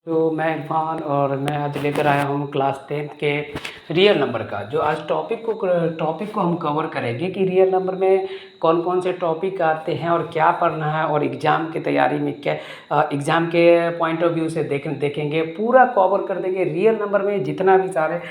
तो मैं इरफान और मैं आज लेकर आया हूँ क्लास 10th के रियल नंबर का। जो आज टॉपिक को हम कवर करेंगे कि रियल नंबर में कौन कौन से टॉपिक आते हैं और क्या पढ़ना है, और एग्ज़ाम की तैयारी में क्या एग्ज़ाम के पॉइंट ऑफ व्यू से देखेंगे, पूरा कवर कर देंगे। रियल नंबर में जितना भी सारे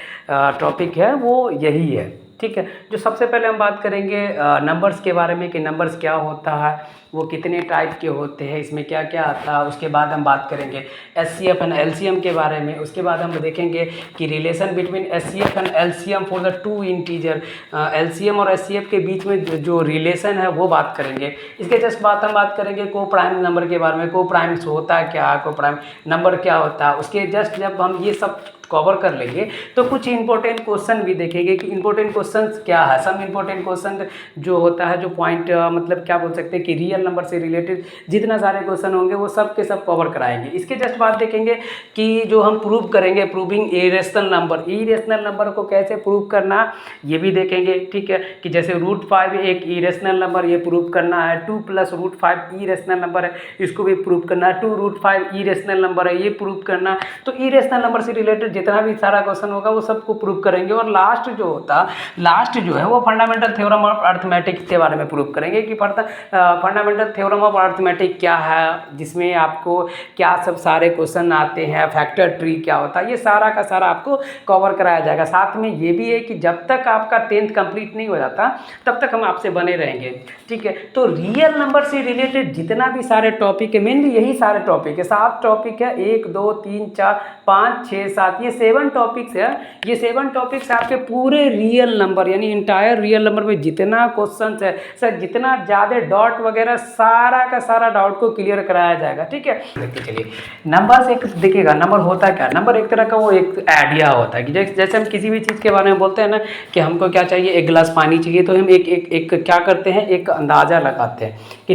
टॉपिक है वो यही है, ठीक है। जो सबसे पहले हम बात करेंगे नंबर्स के बारे में कि नंबर्स क्या होता है, वो कितने टाइप के होते हैं, इसमें क्या क्या आता है। उसके बाद हम बात करेंगे एचसीएफ एंड एलसीएम के बारे में। उसके बाद हम देखेंगे कि relation between HCF and LCM for the two integer. LCM और एचसीएफ के बीच में जो रिलेशन है वो बात करेंगे। इसके जस्ट बाद हम बात करेंगे को प्राइम नंबर के बारे में, को प्राइम्स होता है क्या, को प्राइम नंबर क्या होता है। उसके जस्ट जब हम ये सब कवर कर लेंगे तो कुछ इंपॉर्टेंट क्वेश्चन भी देखेंगे कि इंपॉर्टेंट क्वेश्चन क्या है। सब इंपॉर्टेंट क्वेश्चन जो होता है, जो पॉइंट मतलब क्या बोल सकते हैं कि रियल नंबर से रिलेटेड जितना सारे क्वेश्चन होंगे वो सब के सब कवर कराएंगे। इसके जस्ट बाद देखेंगे कि जो हम प्रूव करेंगे, प्रूविंग इरेशनल नंबर को कैसे प्रूव करना ये भी देखेंगे, ठीक है। कि जैसे √5 एक इरेशनल नंबर, ये प्रूव करना है। 2 + √5 इरेशनल नंबर है, इसको भी प्रूव करना है। 2 √5 इरेशनल नंबर है, ये प्रूव करना है। तो इरेशनल नंबर से रिलेटेड जितना भी सारा क्वेश्चन होगा वो सबको प्रूव करेंगे। और लास्ट जो है वो फंडामेंटल थ्योरम ऑफ अर्थमेटिक के बारे में प्रूव करेंगे कि फंडामेंटल थ्योरम ऑफ अर्थमेटिक क्या है, जिसमें आपको क्या सब सारे क्वेश्चन आते हैं, फैक्टर ट्री क्या होता है, ये सारा का सारा आपको कवर कराया जाएगा। साथ में ये भी है कि जब तक आपका 10th कंप्लीट नहीं हो जाता तब तक हम आपसे बने रहेंगे, ठीक है। तो रियल नंबर से रिलेटेड जितना भी सारे टॉपिक है, मेनली यही सारे टॉपिक है, 7 टॉपिक है, 1 2 3 4 5 6 7, ये 7 टॉपिक्स है। ये 7 टॉपिक्स आपके पूरे रियल नंबर यानी इंटायर रियल नंबर में जितना क्वेश्चन है सर, जितना ज़्यादा डॉट वगैरह सारा का सारा डाउट को क्लियर कराया जाएगा, ठीक है। देखिए चलिए नंबर से एक देखिएगा, नंबर होता क्या, नंबर एक तरह का वो एक आइडिया होता है कि जैसे हम किसी भी चीज़ के बारे में बोलते हैं ना कि हमको क्या चाहिए, 1 गिलास पानी चाहिए, तो हम एक क्या करते हैं, एक अंदाज़ा लगाते हैं कि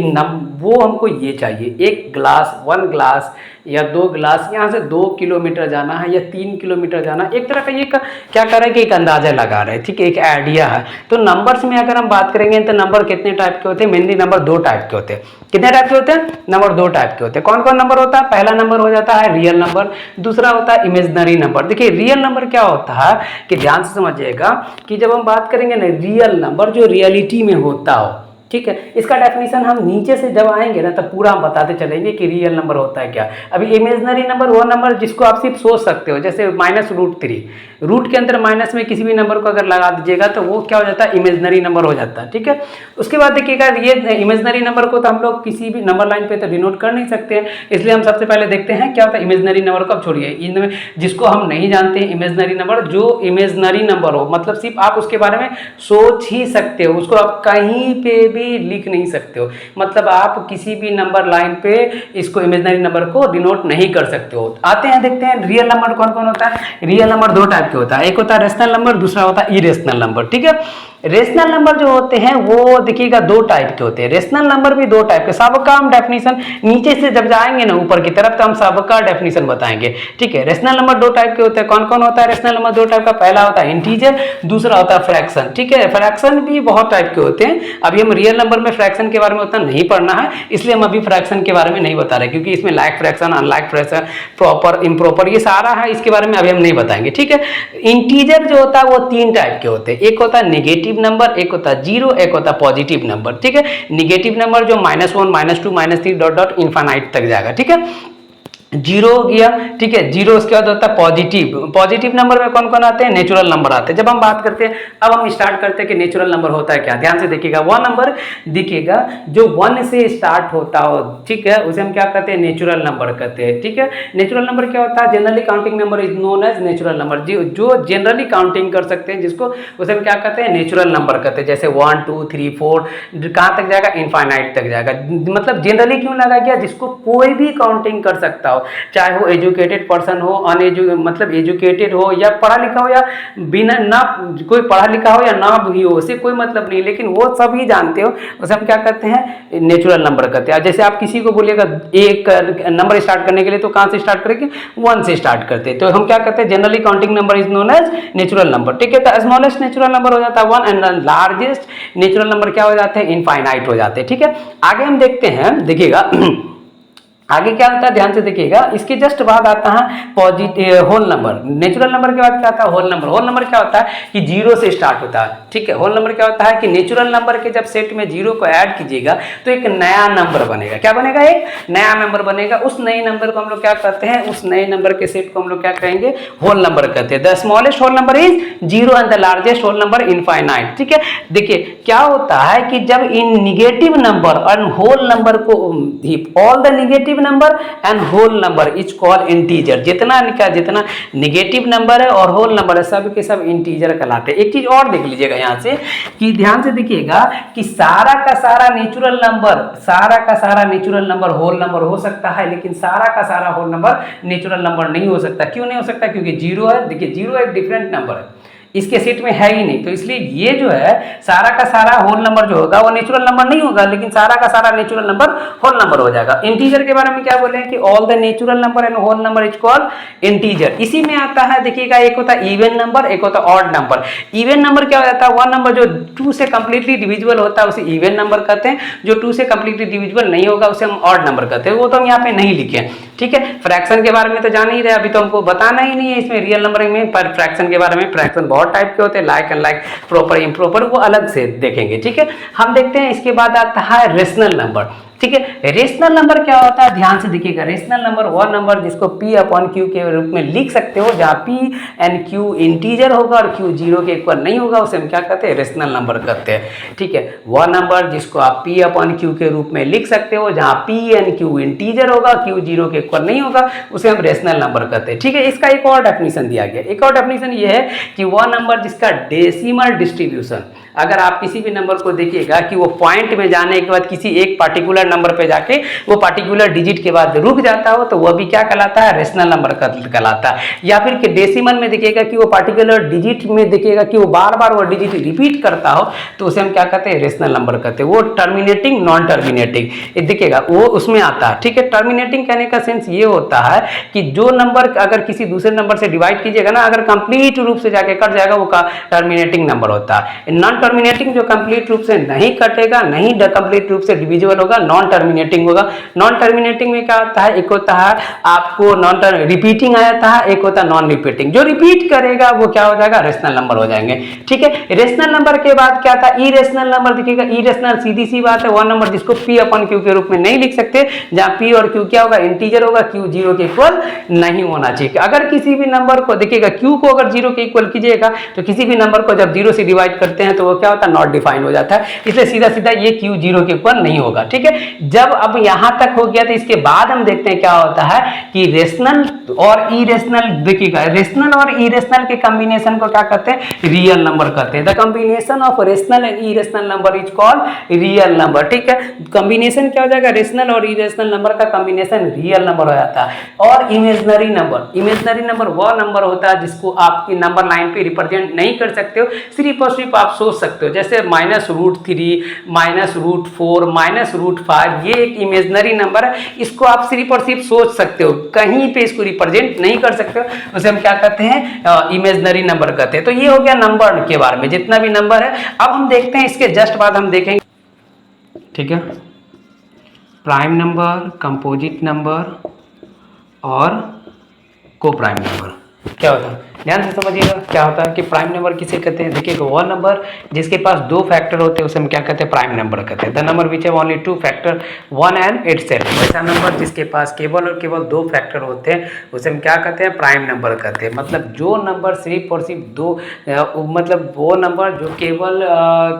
वो हमको ये चाहिए, 1 गिलास या 2 गिलास, यहाँ से 2 किलोमीटर जाना है या 3 किलोमीटर जाना, एक तरह का ये क्या कर रहे हैं कि एक अंदाजा लगा रहे हैं, ठीक है, एक आइडिया है। तो नंबर्स में अगर हम बात करेंगे तो नंबर कितने टाइप के होते हैं, मेनली नंबर 2 टाइप के होते हैं। कितने टाइप के होते हैं, नंबर 2 टाइप के होते हैं। कौन कौन नंबर होता है, पहला नंबर हो जाता है रियल नंबर, दूसरा होता है इमेजिनरी नंबर। देखिए रियल नंबर क्या होता है कि ध्यान से समझिएगा कि जब हम बात करेंगे ना रियल नंबर जो रियलिटी में होता हो, ठीक है, इसका डेफिनेशन हम नीचे से जब आएंगे ना तब पूरा हम बताते चलेंगे कि रियल नंबर होता है क्या। अभी इमेजिनरी नंबर वो नंबर जिसको आप सिर्फ सोच सकते हो, जैसे -√3, रूट के अंदर माइनस में किसी भी नंबर को अगर लगा दीजिएगा तो वो क्या हो जाता है, इमेजिनरी नंबर हो जाता है, ठीक है। उसके बाद देखिएगा ये इमेजिनरी नंबर को तो हम लोग किसी भी नंबर लाइन पे तो डिनोट कर नहीं सकते हैं, इसलिए हम सबसे पहले देखते हैं क्या होता है इमेजिनरी नंबर को। अब छोड़िए इनमें जिसको हम नहीं जानते हैं इमेजिनरी नंबर, जो इमेजिनरी नंबर हो मतलब सिर्फ आप उसके बारे में सोच ही सकते हो, उसको आप कहीं पे भी लिख नहीं सकते हो, मतलब आप किसी भी नंबर लाइन पे इसको इमेजिनरी नंबर को डिनोट नहीं कर सकते हो। आते हैं देखते हैं रियल नंबर कौन कौन होता है। रियल नंबर 2 टाइप के होता है, एक होता है रेशनल नंबर, दूसरा होता है इरेशनल नंबर, ठीक है। रेशनल नंबर जो होते हैं वो देखिएगा 2 टाइप के होते हैं। रेशनल नंबर भी 2 टाइप के, सबका हम डेफिनेशन नीचे से जब जाएंगे ना ऊपर की तरफ तो हम सबका डेफिनेशन बताएंगे, ठीक है। रेशनल नंबर 2 टाइप के होते हैं। कौन कौन होता है रेशनल नंबर 2 टाइप का, पहला होता है इंटीजर, दूसरा होता है फ्रैक्शन, ठीक है। फ्रैक्शन भी बहुत टाइप के होते हैं। अभी हम रियल नंबर में फ्रैक्शन के बारे में उतना नहीं पढ़ना है, इसलिए हम अभी फ्रैक्शन के बारे में नहीं बता रहे, क्योंकि इसमें like fraction, unlike fraction, proper improper, ये सारा है, इसके बारे में अभी हम नहीं बताएंगे, ठीक है। इंटीजर जो होता है वो 3 टाइप के होते हैं, एक होता है नेगेटिव नंबर, एक होता है 0, एक होता है पॉजिटिव नंबर, ठीक है। नेगेटिव नंबर जो -1 -2 -3 डॉट डॉट इनफाइनाइट तक जाएगा, ठीक है। 0 हो गया, ठीक है। 0 उसके बाद होता है पॉजिटिव नंबर में कौन कौन आते हैं, नेचुरल नंबर आते हैं। जब हम बात करते हैं अब हम स्टार्ट करते हैं कि नेचुरल नंबर होता है क्या। ध्यान से देखिएगा, वह नंबर दिखेगा जो 1 से स्टार्ट होता हो, ठीक है, उसे हम क्या कहते हैं, नेचुरल नंबर कहते हैं, ठीक है। नेचुरल नंबर क्या होता है, generally counting number is known as natural number, जो जनरली काउंटिंग कर सकते हैं जिसको, उसे हम क्या कहते हैं, नेचुरल नंबर कहते हैं। जैसे 1 2 3 4 कहाँ तक जाएगा, इनफाइनाइट तक जाएगा। मतलब जनरली क्यों लगा गया, जिसको कोई भी काउंटिंग कर सकता हो, चाहे वो एजुकेटेड पर्सन हो, मतलब एजुकेटेड हो या पढ़ा लिखा हो, या बिना ना कोई पढ़ा लिखा हो या ना भी हो, उससे कोई मतलब नहीं, लेकिन वो सभी जानते हो, उसे हम क्या कहते हैं, नेचुरल नंबर कहते हैं। जैसे आप किसी को बोलिएगा एक नंबर स्टार्ट करने के लिए तो कहाँ से स्टार्ट करेंगे, 1 से स्टार्ट करते हैं, तो हम क्या कहते हैं, generally counting number is known as natural number, ठीक है। तो स्मॉलेस्ट नेचुरल नंबर हो जाता है 1 एंड लार्जेस्ट नेचुरल नंबर क्या हो जाते हैं, इनफाइनाइट हो जाते हैं, ठीक है। आगे हम देखते हैं, देखिएगा आगे क्या होता है ध्यान से देखिएगा, इसके जस्ट बाद आता है positive whole number. Natural number के बाद क्या आता है होल नंबर। होल नंबर क्या होता है कि जीरो से स्टार्ट होता है, ठीक है। होल नंबर क्या होता है कि नेचुरल नंबर के जब सेट में जीरो को ऐड कीजिएगा तो एक नया नंबर बनेगा। क्या बनेगा? एक नया नंबर बनेगा। उस नए नंबर को हम लोग क्या कहते हैं, उस नए नंबर के सेट को हम लोग क्या कहेंगे, होल नंबर कहते हैं। The smallest whole number is zero and the largest whole number infinite, ठीक है। देखिए क्या होता है कि जब इन निगेटिव नंबर और होल नंबर को all the negative number and whole number is called integer. जितना निगेटिव नंबर है और होल नंबर है सब के सब इंटीजर कहलाते हैं। एक चीज और देख लीजिएगा यहाँ से कि ध्यान से देखिएगा कि सारा का सारा नेचुरल नंबर होल नंबर हो सकता है, लेकिन सारा का सारा होल नंबर नेचुरल नंबर नहीं हो सकता। क्यों नहीं हो सकता? क्योंकि जीरो है। देखिए जीरो एक डिफरेंट नंबर है, इसके सेट में है ही नहीं, तो इसलिए ये जो है सारा का सारा होल नंबर जो होगा वो नेचुरल नंबर नहीं होगा, लेकिन सारा का सारा नेचुरल नंबर होल नंबर हो जाएगा। इंटीजर के बारे में क्या बोले कि all the natural number and whole number is called integer. इसी में आता है देखिएगा, एक होता है इवन नंबर, एक होता है ऑड नंबर। इवन नंबर क्या हो जाता है, वह नंबर जो 2 से कंप्लीटली डिविजिबल होता है उसे इवन नंबर कहते हैं। जो 2 से कंप्लीटली डिविजिबल नहीं होगा उसे हम ऑड नंबर कहते हैं। वो तो हम यहाँ पे नहीं लिखे, ठीक है। फ्रैक्शन के बारे में तो जान ही रहे, अभी तो हमको बताना ही नहीं है इसमें रियल नंबर में। पर फ्रैक्शन के बारे में, फ्रैक्शन बहुत टाइप के होते हैं, like and like, proper improper, वो अलग से देखेंगे, ठीक है। हम देखते हैं इसके बाद आता है रेशनल नंबर, ठीक है। रेशनल नंबर क्या होता है ध्यान से देखिएगा। रेशनल नंबर वह नंबर जिसको P अपॉन Q के रूप में लिख सकते हो, जहाँ P एंड Q इंटीजर होगा और Q जीरो के इक्वल नहीं होगा, उसे हम क्या कहते हैं, रेशनल नंबर कहते हैं, ठीक है। वह नंबर जिसको आप P अपॉन Q के रूप में लिख सकते हो, जहाँ P एंड Q इंटीजर होगा, Q जीरो के इक्वल नहीं होगा, उसे हम रेशनल नंबर कहते हैं, ठीक है। इसका एक और डेफिनेशन दिया गया। एक और डेफिनेशन ये है कि वह नंबर जिसका डेसिमल डिस्ट्रीब्यूशन, अगर आप किसी भी नंबर को देखिएगा कि वो पॉइंट में जाने के बाद किसी एक पार्टिकुलर नंबर पे जाके वो पार्टिकुलर डिजिट के बाद रुक जाता हो, तो वह भी क्या कहलाता है, रेशनल नंबर कहलाता है। या फिर कि डेसिमल में देखिएगा कि वो पार्टिकुलर डिजिट में देखिएगा कि वो बार बार वो डिजिट रिपीट करता हो, तो उसे हम क्या कहते हैं, रेशनल नंबर कहते हैं। वो टर्मिनेटिंग, नॉन टर्मिनेटिंग देखिएगा वो उसमें आता है, ठीक है। टर्मिनेटिंग कहने का सेंस ये होता है कि जो नंबर अगर किसी दूसरे नंबर से डिवाइड कीजिएगा ना, अगर कंप्लीट रूप से जाके कट जाएगा, वो टर्मिनेटिंग नंबर होता है। नॉन टर्मिनेटिंग जो कंप्लीट रूप से नहीं कटेगा, नहीं कंप्लीट रूप से डिविजिबल होगा, नॉन टर्मिनेटिंग होगा। नॉन टर्मिनेटिंग में क्या होता है, एक होता है आपको नॉन रिपीटिंग आ जाता है, एक होता है नॉन रिपीटिंग। जो रिपीट करेगा वो क्या हो जाएगा, रेशनल नंबर हो जाएंगे, ठीक है। रेशनल नंबर के बाद क्या था, इरेशनल नंबर देखिएगा। इरेशनल सीधी सी बात है, वह नंबर जिसको P अपॉन Q के रूप में नहीं लिख सकते, जहां P और Q क्या होगा, इंटीजर होगा, Q जीरो के इक्वल नहीं होना चाहिए। अगर किसी भी नंबर को देखिएगा Q को अगर जीरो के इक्वल कीजिएगा, तो किसी भी नंबर को जब जीरो से डिवाइड करते हैं तो वो क्या होता है, नॉट डिफाइंड हो जाता है, इसलिए सीधा सीधा ये Q जीरो के इक्वल नहीं होगा, ठीक है। जब अब यहां तक हो गया तो इसके बाद हम देखते हैं क्या होता है कि रेशनल और इरेशनल, देखिएगा रेशनल और इरेशनल के कॉम्बिनेशन को क्या कहते हैं, रियल नंबर कहते हैं। The combination of rational and irrational number is called real number, ठीक है। कॉम्बिनेशन क्या हो जाएगा, रेशनल और इरेशनल नंबर का कॉम्बिनेशन रियल नंबर हो जाता है। और इमेजिनरी नंबर वह नंबर होता है जिसको आपकी नंबर लाइन पे रिप्रेजेंट नहीं कर सकते हो, सिर्फ और सिर्फ आप सोच सकते हो, जैसे -√3, -√4, -√5, ये एक इमेजिनरी नंबर है। इसको आप सिर्फ और सिर्फ सोच सकते हो, कहीं पे इसको रिप्रेजेंट नहीं कर सकते हो, उसे हम क्या कहते हैं, इमेजिनरी नंबर कहते हैं। तो ये हो गया नंबर के बारे में, जितना भी नंबर है। अब हम देखते हैं इसके जस्ट बाद हम देखेंगे, ठीक है, प्राइम नंबर, कंपोजिट नंबर और को प्राइम नंबर क्या होता है, ध्यान से समझिएगा। क्या होता है कि प्राइम नंबर किसे कहते हैं, देखिएगा वह नंबर जिसके पास 2 फैक्टर होते हैं उसे हम क्या कहते हैं, प्राइम नंबर कहते हैं। The number which have only 2 factor 1 and itself, ऐसा नंबर जिसके पास केवल और केवल 2 फैक्टर होते हैं उसे हम क्या कहते हैं, प्राइम नंबर कहते हैं। मतलब जो नंबर सिर्फ और सिर्फ 2, मतलब वो नंबर जो केवल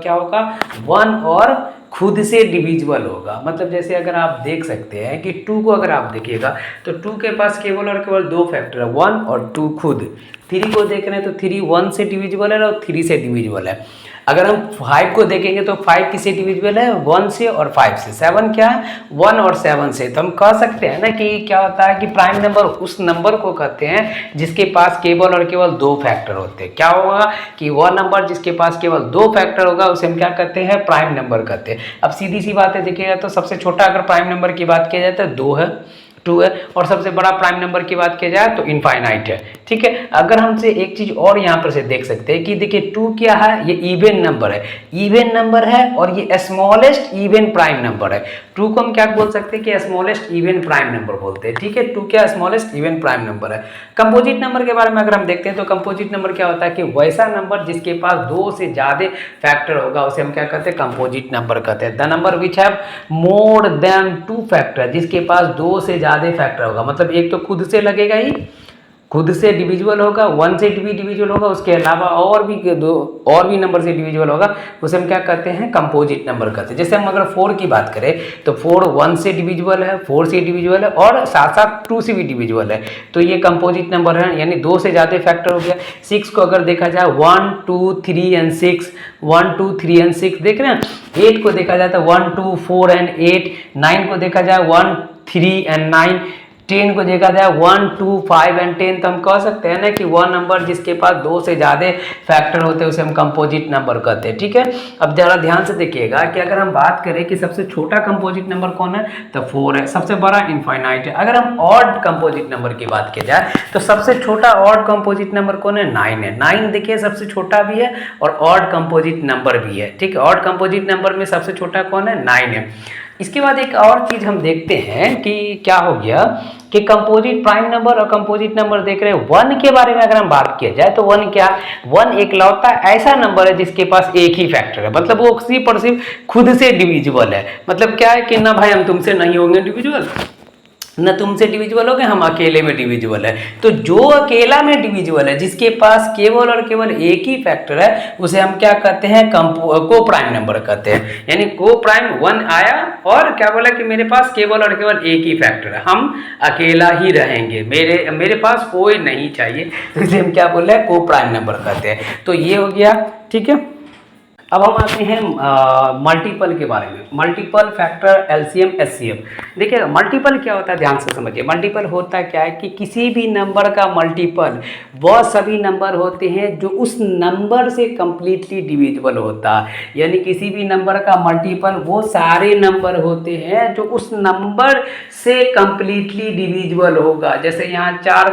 क्या होगा, 1 और खुद से डिविजिबल होगा। मतलब जैसे अगर आप देख सकते हैं कि 2 को अगर आप देखिएगा तो 2 के पास केवल और केवल 2 फैक्टर है, 1 और 2 खुद। 3 को देख रहे हैं तो 3 1 से डिविजिबल है और 3 से डिविजिबल है। अगर हम 5 को देखेंगे तो 5 किससे डिविजिबल है, 1 से और 5 से। 7 क्या है, 1 और 7 से। तो हम कह सकते हैं ना कि क्या होता है कि प्राइम नंबर उस नंबर को कहते हैं जिसके पास केवल और केवल 2 फैक्टर होते हैं। क्या होगा कि वह नंबर जिसके पास केवल 2 फैक्टर होगा उसे हम क्या कहते हैं, प्राइम नंबर कहते हैं। अब सीधी सी बात है, देखिएगा तो सबसे छोटा अगर प्राइम नंबर की बात की जाए तो 2 है, 2 है, और सबसे बड़ा प्राइम नंबर की बात की जाए तो इनफाइनाइट है, ठीक ठीक है। अगर हमसे एक चीज और यहाँ पर से देख सकते हैं कि देखिए 2 क्या है, ये इवन नंबर है, इवन नंबर है और ये स्मॉलेस्ट इवन प्राइम नंबर है। 2 को हम क्या बोल सकते हैं कि स्मॉलेस्ट इवन प्राइम नंबर बोलते हैं, ठीक है। 2 क्या स्मॉलेस्ट इवन प्राइम नंबर है। कंपोजिट नंबर के बारे में अगर हम देखते हैं तो कंपोजिट नंबर क्या होता है कि वैसा नंबर जिसके पास 2 से ज्यादा फैक्टर होगा उसे हम क्या कहते हैं, कंपोजिट नंबर कहते हैं। The number which have more than 2 factor, जिसके पास 2 से ज्यादा फैक्टर होगा, मतलब एक तो खुद से लगेगा ही, खुद से डिविजिबल होगा, 1 से भी डिविजिबल होगा, उसके अलावा और भी नंबर से डिविजिबल होगा, उसे हम क्या कहते हैं, कंपोजिट नंबर कहते हैं। जैसे हम अगर 4 की बात करें तो 4 1 से डिविजिबल है, 4 से डिविजिबल है और साथ साथ 2 से भी डिविजिबल है, तो ये कंपोजिट नंबर है, यानी 2 से ज़्यादा फैक्टर हो गया। 6 को अगर देखा जाए 1 2 3 एंड 6, 1 2 3 एंड 6 देख रहे हैं। 8 को देखा जाए तो 1 2 4 एंड 8, 9 को देखा जाए 1 3 एंड 9, 10 को देखा जाए 1 2 5 एंड 10। तो हम कह सकते हैं ना कि वह नंबर जिसके पास 2 से ज़्यादा फैक्टर होते हैं उसे हम कंपोजिट नंबर कहते हैं, ठीक है। अब जरा ध्यान से देखिएगा कि अगर हम बात करें कि सबसे छोटा कंपोजिट नंबर कौन है तो 4 है, सबसे बड़ा इनफाइनाइट है। अगर हम ऑड कंपोजिट नंबर की बात की जाए तो सबसे छोटा ऑड कंपोजिट नंबर कौन है, 9 है। 9 देखिए सबसे छोटा भी है और ऑड कंपोजिट नंबर भी है, ठीक है। ऑड कंपोजिट नंबर में सबसे छोटा कौन है, 9 है। इसके बाद एक और चीज हम देखते हैं कि क्या हो गया कि कंपोजिट प्राइम नंबर और कंपोजिट नंबर देख रहे हैं। 1 के बारे में अगर हम बात किया जाए तो 1 क्या, 1 एकलौता ऐसा नंबर है जिसके पास एक ही फैक्टर है, मतलब वो सिर्फ और सिर्फ खुद से डिविजिबल है। मतलब क्या है कि ना भाई हम तुमसे नहीं होंगे डिविजिबल, न तुमसे डिविजिबल हो गए, हम अकेले में डिविजिबल है। तो जो अकेला में डिविजिबल है, जिसके पास केवल और केवल एक ही फैक्टर है, उसे हम क्या कहते हैं, को प्राइम नंबर कहते हैं। यानी को प्राइम 1 आया और क्या बोला कि मेरे पास केवल और केवल एक ही फैक्टर है, हम अकेला ही रहेंगे, मेरे पास कोई नहीं चाहिए, तो इसे हम क्या बोल रहे हैं, को प्राइम नंबर कहते हैं। तो ये हो गया, ठीक है। अब हम आते हैं मल्टीपल के बारे में, मल्टीपल फैक्टर एलसीएम एचसीएफ। देखिए मल्टीपल क्या होता है, ध्यान से समझिए। मल्टीपल होता क्या है कि किसी भी नंबर का मल्टीपल वह सभी नंबर होते हैं जो उस नंबर से कंप्लीटली डिविजिबल होता है। यानी किसी भी नंबर का मल्टीपल वो सारे नंबर होते हैं जो उस नंबर से कंप्लीटली डिविजिबल होगा। जैसे यहाँ 4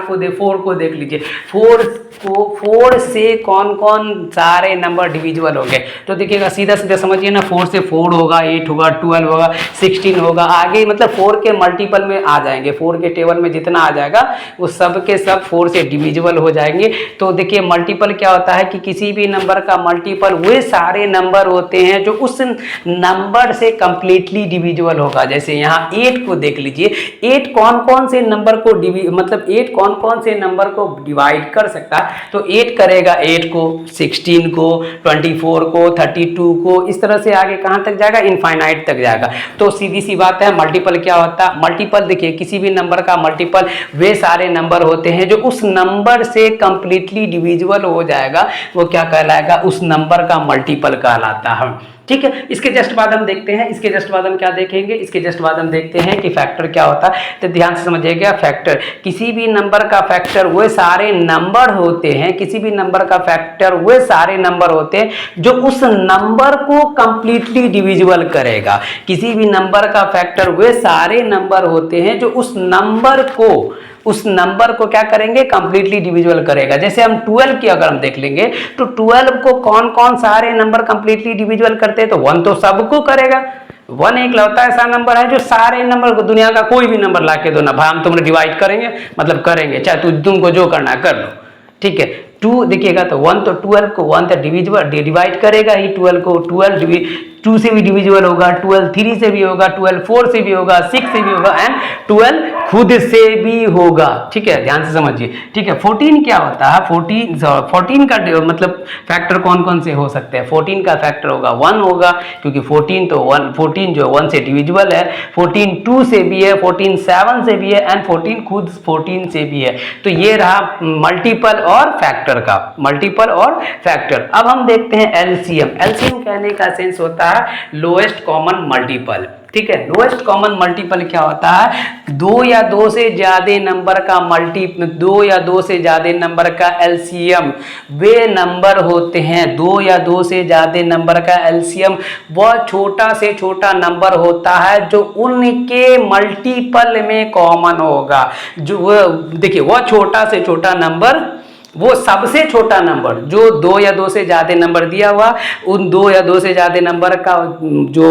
को देख लीजिए, 4 से कौन कौन सारे नंबर डिविजिबल होंगे, तो देखिएगा सीधा सीधा समझिए ना, 4 से 4 होगा, 8 होगा, 12 होगा, 16 होगा, आगे मतलब 4 के मल्टीपल में आ जाएंगे, 4 के टेबल में जितना आ जाएगा वो सब के सब 4 से डिविजिबल हो जाएंगे। तो देखिए मल्टीपल क्या होता है कि किसी भी नंबर का मल्टीपल वे सारे नंबर होते हैं जो उस नंबर से कंप्लीटली डिविजिबल होगा। जैसे यहाँ 8 को देख लीजिए, 8 कौन कौन से नंबर को मतलब 8 कौन कौन से नंबर को डिवाइड कर सकता है, तो 8 करेगा 8 को, 16 को, 24 को, 32 को, इस तरह से आगे कहां तक जाएगा, इनफाइनाइट तक जाएगा। तो सीधी सी बात है, मल्टीपल क्या होता है, मल्टीपल देखिए किसी भी नंबर का मल्टीपल वे सारे नंबर होते हैं जो उस नंबर से कंप्लीटली डिविजिबल हो जाएगा, वो क्या कहलाएगा, उस नंबर का मल्टीपल कहलाता है, ठीक है। इसके जस्ट बाद हम देखते हैं, इसके जस्ट बाद हम क्या देखेंगे, इसके जस्ट बाद हम देखते हैं कि फैक्टर क्या होता है। तो ध्यान से समझिएगा, फैक्टर किसी भी नंबर का फैक्टर वे सारे नंबर होते हैं, किसी भी नंबर का फैक्टर वे सारे नंबर होते हैं जो उस नंबर को कंप्लीटली डिविजिबल करेगा। किसी भी नंबर का फैक्टर वे सारे नंबर होते हैं जो उस नंबर को क्या करेंगे, कंप्लीटली डिविजिबल करेगा। जैसे हम 12 की अगर हम देख लेंगे तो 12 को कौन कौन सारे नंबर कंप्लीटली डिविजिबल करते हैं, तो 1 तो सबको करेगा। 1 एक लौता ऐसा नंबर है जो सारे नंबर को, दुनिया का कोई भी नंबर ला के दो ना भाई, हम तुमने डिवाइड करेंगे, मतलब करेंगे, चाहे तुमको जो करना है कर लो, ठीक है। 2 देखिएगा तो 1 तो 12 को 1 तो डिवाइड करेगा ही, 12 को 2 से भी डिविजिबल होगा, 12 3 से भी होगा, 12 4 से भी होगा, 6 से भी होगा एंड 12 खुद से भी होगा, ठीक है। ध्यान से समझिए, ठीक है। 14 क्या होता है, 14 का मतलब फैक्टर कौन कौन से हो सकते हैं, 14 का फैक्टर होगा 1 होगा, क्योंकि 14 जो 1 से डिविजिबल है, 14 2 से भी है, 14 7 से भी है एंड 14 खुद 14 से भी है। तो ये रहा मल्टीपल और फैक्टर का, मल्टीपल और फैक्टर। अब हम देखते हैं एलसीएम। एलसीएम कहने का सेंस होता है लोएस्ट कॉमन मल्टीपल। ठीक है। लोएस्ट कॉमन मल्टीपल क्या होता है, दो या दो से ज्यादा नंबर का दो या दो से ज्यादा नंबर का एलसीएम वे नंबर होते हैं, दो या दो से ज्यादा नंबर का एलसीएम वह छोटा से छोटा नंबर होता है जो उनके मल्टीपल में कॉमन होगा। जो देखिए वह छोटा से छोटा नंबर, वो सबसे छोटा नंबर जो दो या दो से ज्यादा नंबर दिया हुआ, उन दो या दो से ज्यादा नंबर का जो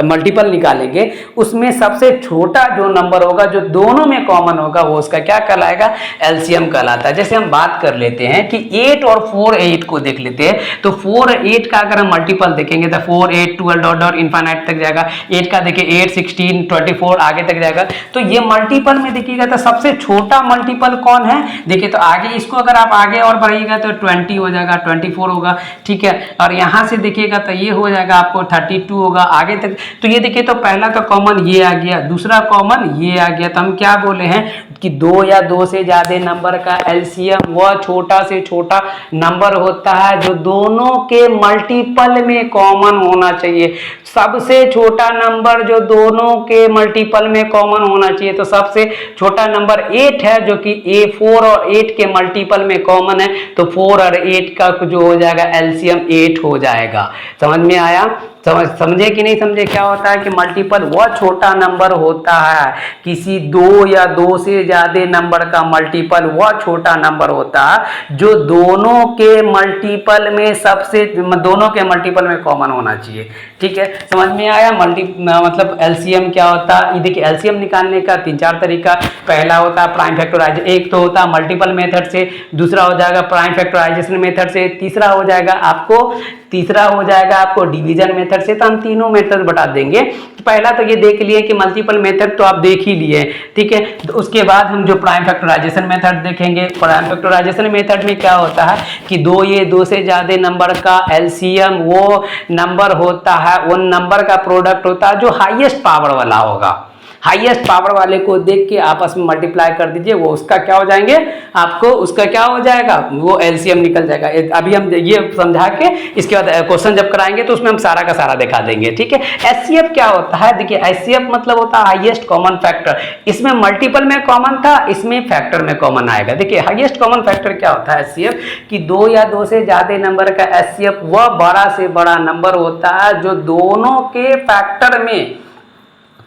मल्टीपल निकालेंगे उसमें सबसे छोटा जो नंबर होगा जो दोनों में कॉमन होगा वो उसका क्या कहलाएगा, एलसीएम कहलाता है। जैसे हम बात कर लेते हैं कि 8 और 4 8 को देख लेते हैं, तो 4 8 का अगर हम मल्टीपल देखेंगे तो 4 8 12 डॉट डॉट इनफाइनाइट तक जाएगा, 8 का देखिए 8 16 24 आगे तक जाएगा। तो ये मल्टीपल में देखिएगा तो सबसे छोटा मल्टीपल कौन है, देखिए तो आगे इसको अगर आप आगे और बढ़िएगा तो 20 हो जाएगा, 24 होगा, ठीक है। और यहाँ से देखिएगा तो ये हो जाएगा आपको 32 होगा आगे तक। तो ये देखिए तो पहला तो कॉमन ये आ गया, दूसरा कॉमन ये आ गया। तो हम क्या बोले हैं कि दो या दो से ज्यादा नंबर का एलसीएम वह छोटा से छोटा नंबर होता है जो दोनों के मल्टीपल में कॉमन होना चाहिए। सबसे छोटा नंबर जो दोनों के मल्टीपल में कॉमन होना चाहिए, तो सबसे छोटा नंबर 8 है जो कि 4 और 8 के मल्टीपल में कॉमन है, तो 4 और 8 का जो हो जाएगा एलसीएम 8 हो जाएगा। समझ में आया? समझे कि नहीं समझे? क्या होता है कि मल्टीपल वह छोटा नंबर होता है, किसी दो या दो से ज्यादा नंबर का मल्टीपल वह छोटा नंबर होता है जो दोनों के मल्टीपल में कॉमन होना चाहिए। ठीक है, समझ में आया? मतलब एलसीएम क्या होता है, देखिए एलसीएम निकालने का 3-4 तरीका। पहला होता है प्राइम फैक्टराइजेशन, एक तो होता है मल्टीपल मेथड से, दूसरा हो जाएगा प्राइम फैक्टराइजेशन मेथड से, तीसरा हो जाएगा आपको डिवीजन मेथड से। तो हम तीनों मेथड बता देंगे। पहला तो ये देख लिए कि मल्टीपल मेथड तो आप देख ही लिए, ठीक है। तो उसके बाद हम जो प्राइम फैक्टराइजेशन मेथड देखेंगे। प्राइम फैक्टराइजेशन मेथड में क्या होता है कि दो से ज्यादा नंबर का एलसीएम वो नंबर होता है, उन नंबर का प्रोडक्ट होता है जो हाईएस्ट पावर वाला होगा। हाईएस्ट पावर वाले को देख के आपस में मल्टीप्लाई कर दीजिए, वो उसका क्या हो जाएंगे, आपको उसका क्या हो जाएगा, वो एलसीएम निकल जाएगा। अभी हम ये समझा के इसके बाद क्वेश्चन जब कराएंगे तो उसमें हम सारा का सारा दिखा देंगे, ठीक है। एचसीएफ क्या होता है, देखिए एचसीएफ मतलब होता है हाईएस्ट कॉमन फैक्टर। इसमें मल्टीपल में कॉमन था, इसमें फैक्टर में कॉमन आएगा। देखिए हाईएस्ट कॉमन फैक्टर क्या होता है एचसीएफ, कि दो या दो से ज्यादा नंबर का एचसीएफ वह बड़ा से बड़ा नंबर होता है जो दोनों के फैक्टर में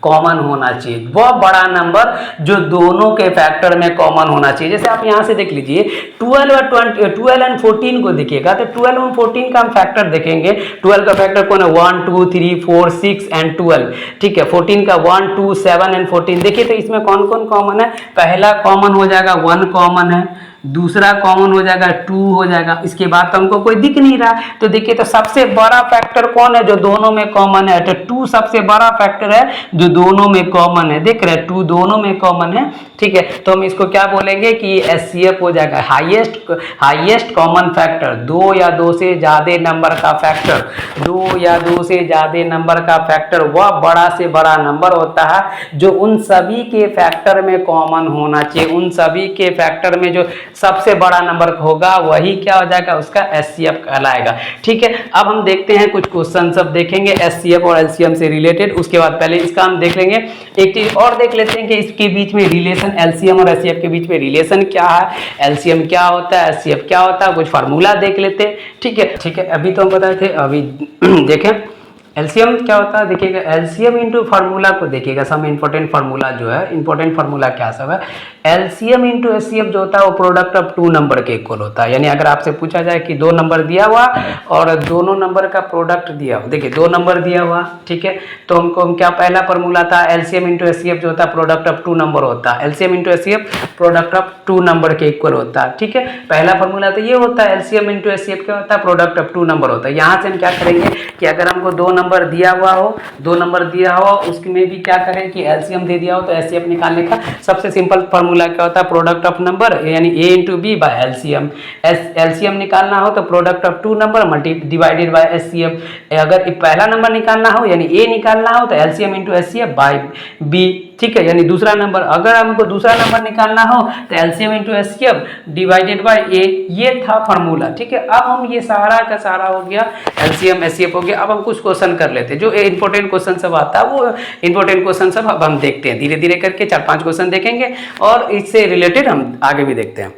कॉमन होना चाहिए। वह बड़ा नंबर जो दोनों के फैक्टर में कॉमन होना चाहिए। जैसे आप यहाँ से देख लीजिए 12 एंड 14 को देखिएगा, तो 12 और 14 का हम फैक्टर देखेंगे। 12 का फैक्टर कौन है, 1 2 3 4 6 एंड 12, ठीक है। 14 का 1 2 7 एंड 14। देखिए तो इसमें कौन कौन कॉमन है, पहला कॉमन हो जाएगा 1 कॉमन है, दूसरा कॉमन हो जाएगा 2 हो जाएगा, इसके बाद तो हमको कोई दिख नहीं रहा। तो देखिए तो सबसे बड़ा फैक्टर कौन है जो दोनों में कॉमन है, तो 2 सबसे बड़ा फैक्टर है जो दोनों में कॉमन है। देख रहे हैं 2 दोनों में कॉमन है, ठीक है। तो हम इसको क्या बोलेंगे कि एचसीएफ हो जाएगा हाईएस्ट कॉमन फैक्टर। दो या दो से ज्यादा नंबर का फैक्टर, दो या दो से ज्यादा नंबर का फैक्टर वह बड़ा से बड़ा नंबर होता है जो उन सभी के फैक्टर में कॉमन होना चाहिए। उन सभी के फैक्टर में जो सबसे बड़ा नंबर होगा वही क्या हो जाएगा, उसका एचसीएफ कहलाएगा, ठीक है। अब हम देखते हैं कुछ क्वेश्चन सब देखेंगे एचसीएफ और एलसीएम से रिलेटेड। उसके बाद पहले इसका हम देख लेंगे, एक चीज और देख लेते हैं कि इसके बीच में रिलेशन, एलसीएम और एचसीएफ के बीच में रिलेशन क्या है, एलसीएम क्या होता है, एचसीएफ क्या होता है, कुछ फार्मूला देख लेते हैं, ठीक है। अभी तो हम बताए थे, अभी देखें एलसीएम क्या होता है। देखिएगा एलसीएम इंटू फार्मूला को देखिएगा, सम इंपॉर्टेंट फार्मूला जो है, इंपॉर्टेंट फार्मूला क्या सब है। एलसीएम इंटू एचसीएफ जो होता है वो प्रोडक्ट ऑफ 2 नंबर के इक्वल होता है। यानी अगर आपसे पूछा जाए कि 2 नंबर दिया हुआ और दोनों नंबर का प्रोडक्ट दिया हुआ, देखिए 2 नंबर दिया हुआ, ठीक है। तो हमको क्या पहला फार्मूला था, एलसीएम इंटू एचसीएफ जो होता है प्रोडक्ट ऑफ 2 नंबर होता है। LCM into HCF product of 2 number के इक्वल होता है, ठीक है। पहला फार्मूला तो ये होता है, एलसीएम इंटू एचसीएफ क्या होता है, प्रोडक्ट ऑफ 2 नंबर होता है। यहाँ से हम क्या करेंगे कि अगर हमको 2 नंबर दिया हुआ हो, 2 नंबर दिया हो, उसमें भी क्या करें कि एलसीएम दे दिया हो तो एचसीएफ निकालने का सबसे सिंपल फार्मूला क्या होता है, प्रोडक्ट ऑफ नंबर यानी a into b by LCM. LCM निकालना हो तो product of 2 number divided by HCF. अगर पहला नंबर निकालना हो यानी ए निकालना हो तो LCM into HCF by B, ठीक है, यानी दूसरा नंबर। अगर हमको दूसरा नंबर निकालना हो तो LCM into HCF divided by a, ये था फार्मूला। ठीक है, अब हम ये सारा का सारा हो गया, एलसीएम एचसीएफ हो गया। अब हम कुछ क्वेश्चन कर लेते हैं, जो इंपॉर्टेंट क्वेश्चन सब आता है वो इंपॉर्टेंट क्वेश्चन सब अब हम देखते हैं। धीरे धीरे करके 4-5 क्वेश्चन देखेंगे और इससे रिलेटेड हम आगे भी देखते हैं।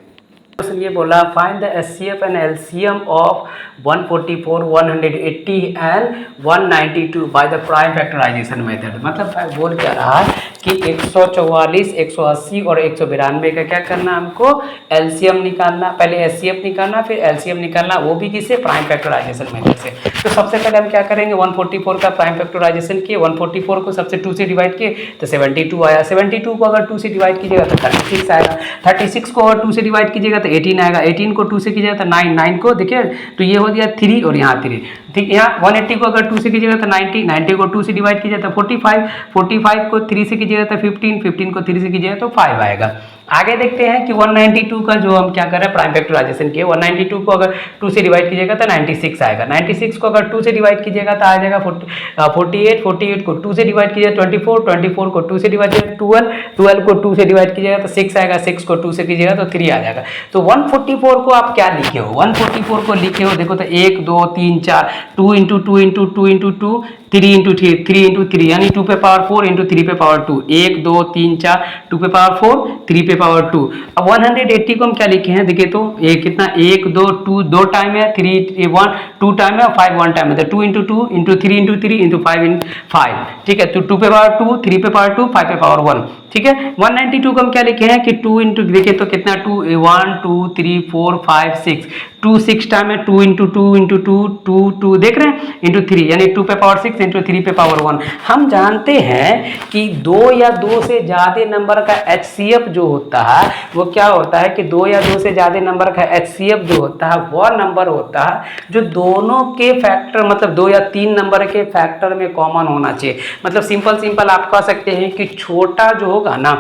क्वेश्चन ये बोला, find the HCF and LCM of 144, 180 and 192 by the prime factorisation method. मतलब बोल क्या रहा है कि 144, 180 और 192 का क्या करना, हमको एलसीएम निकालना, पहले एचसीएफ निकालना फिर एलसीएम निकालना, वो भी किसे, प्राइम फैक्टराइजेशन मेथड से। तो सबसे पहले हम क्या करेंगे, 144 का प्राइम फैक्टराइजेशन किए, 144 को सबसे 2 से डिवाइड किए तो 72 आया। 72 को अगर 2 से डिवाइड कीजिएगा तो 36 आएगा। 36 को अगर 2 से डिवाइड कीजिएगा तो 18 आएगा। 18 को 2 से कीजिएगा तो 9, 9 को देखिए तो ये हो गया 3 और यहाँ 3। ठीक, यहाँ 180 को अगर 2 से कीजिएगा तो 90, 90 को 2 से डिवाइड कीजिएगा तो 45, 45 को 3 से कीजिएगा तो 15, 15 को 3 से कीजिएगा तो 5 आएगा। आगे देखते हैं कि 192 का जो हम क्या कर रहे हैं, प्राइम फैक्टराइजेशन किए। 192 को अगर 2 से डिवाइड कीजिएगा तो 96 आएगा। 96 को अगर 2 से डिवाइड कीजिएगा तो आ जाएगा 48, 48 को 2 से डिवाइड कीजिएगा 24, 24 को 2 से डिवाइड कीजिएगा 12, 12 को 2 से डिवाइड कीजिएगा तो 6 आएगा, 6 को 2 से कीजिएगा तो 3 आ जाएगा। तो 144 को आप क्या लिखे हो, 144 को लिखे हो देखो तो 1 2 3 4, 2 into 2 into 2 into 2, 3 into 3, 3 into 3 यानी 2 पे पावर 4 इंटू 3 पे पावर 2, 1 2 3 4, 2 पे पावर 4, 3 पे पावर 2। अब 180 को हम क्या लिखे हैं, देखिए तो ये कितना, 1 2 2 2 टाइम है, 3 1 2 टाइम है और 5 1 टाइम है, तो 2 into 2 into 3 into 3 into 5 into 5। ठीक है, तो 2 पे पावर 2, 3 पे पावर 2, 5 पे पावर 1। ठीक है, 192 को हम क्या लिखे हैं कि 2 इंटू, देखिए तो कितना 2 1 2 3 4 5 6, 2 6 टाइम है, 2 इंटू 2 इंटू 2 2 2 देख रहे हैं इंटू 3 यानी 2 पे पावर 6 इंटू 3 पे पावर 1। हम जानते हैं कि 2 या 2 से ज़्यादा नंबर का एचसीएफ जो होता है वो क्या होता है कि 2 या 2 से ज़्यादा नंबर का एचसीएफ जो होता है वह नंबर होता है जो दोनों के फैक्टर, मतलब 2 या 3 नंबर के फैक्टर में कॉमन होना चाहिए। मतलब सिंपल आप कह सकते हैं कि छोटा जो होगा ना,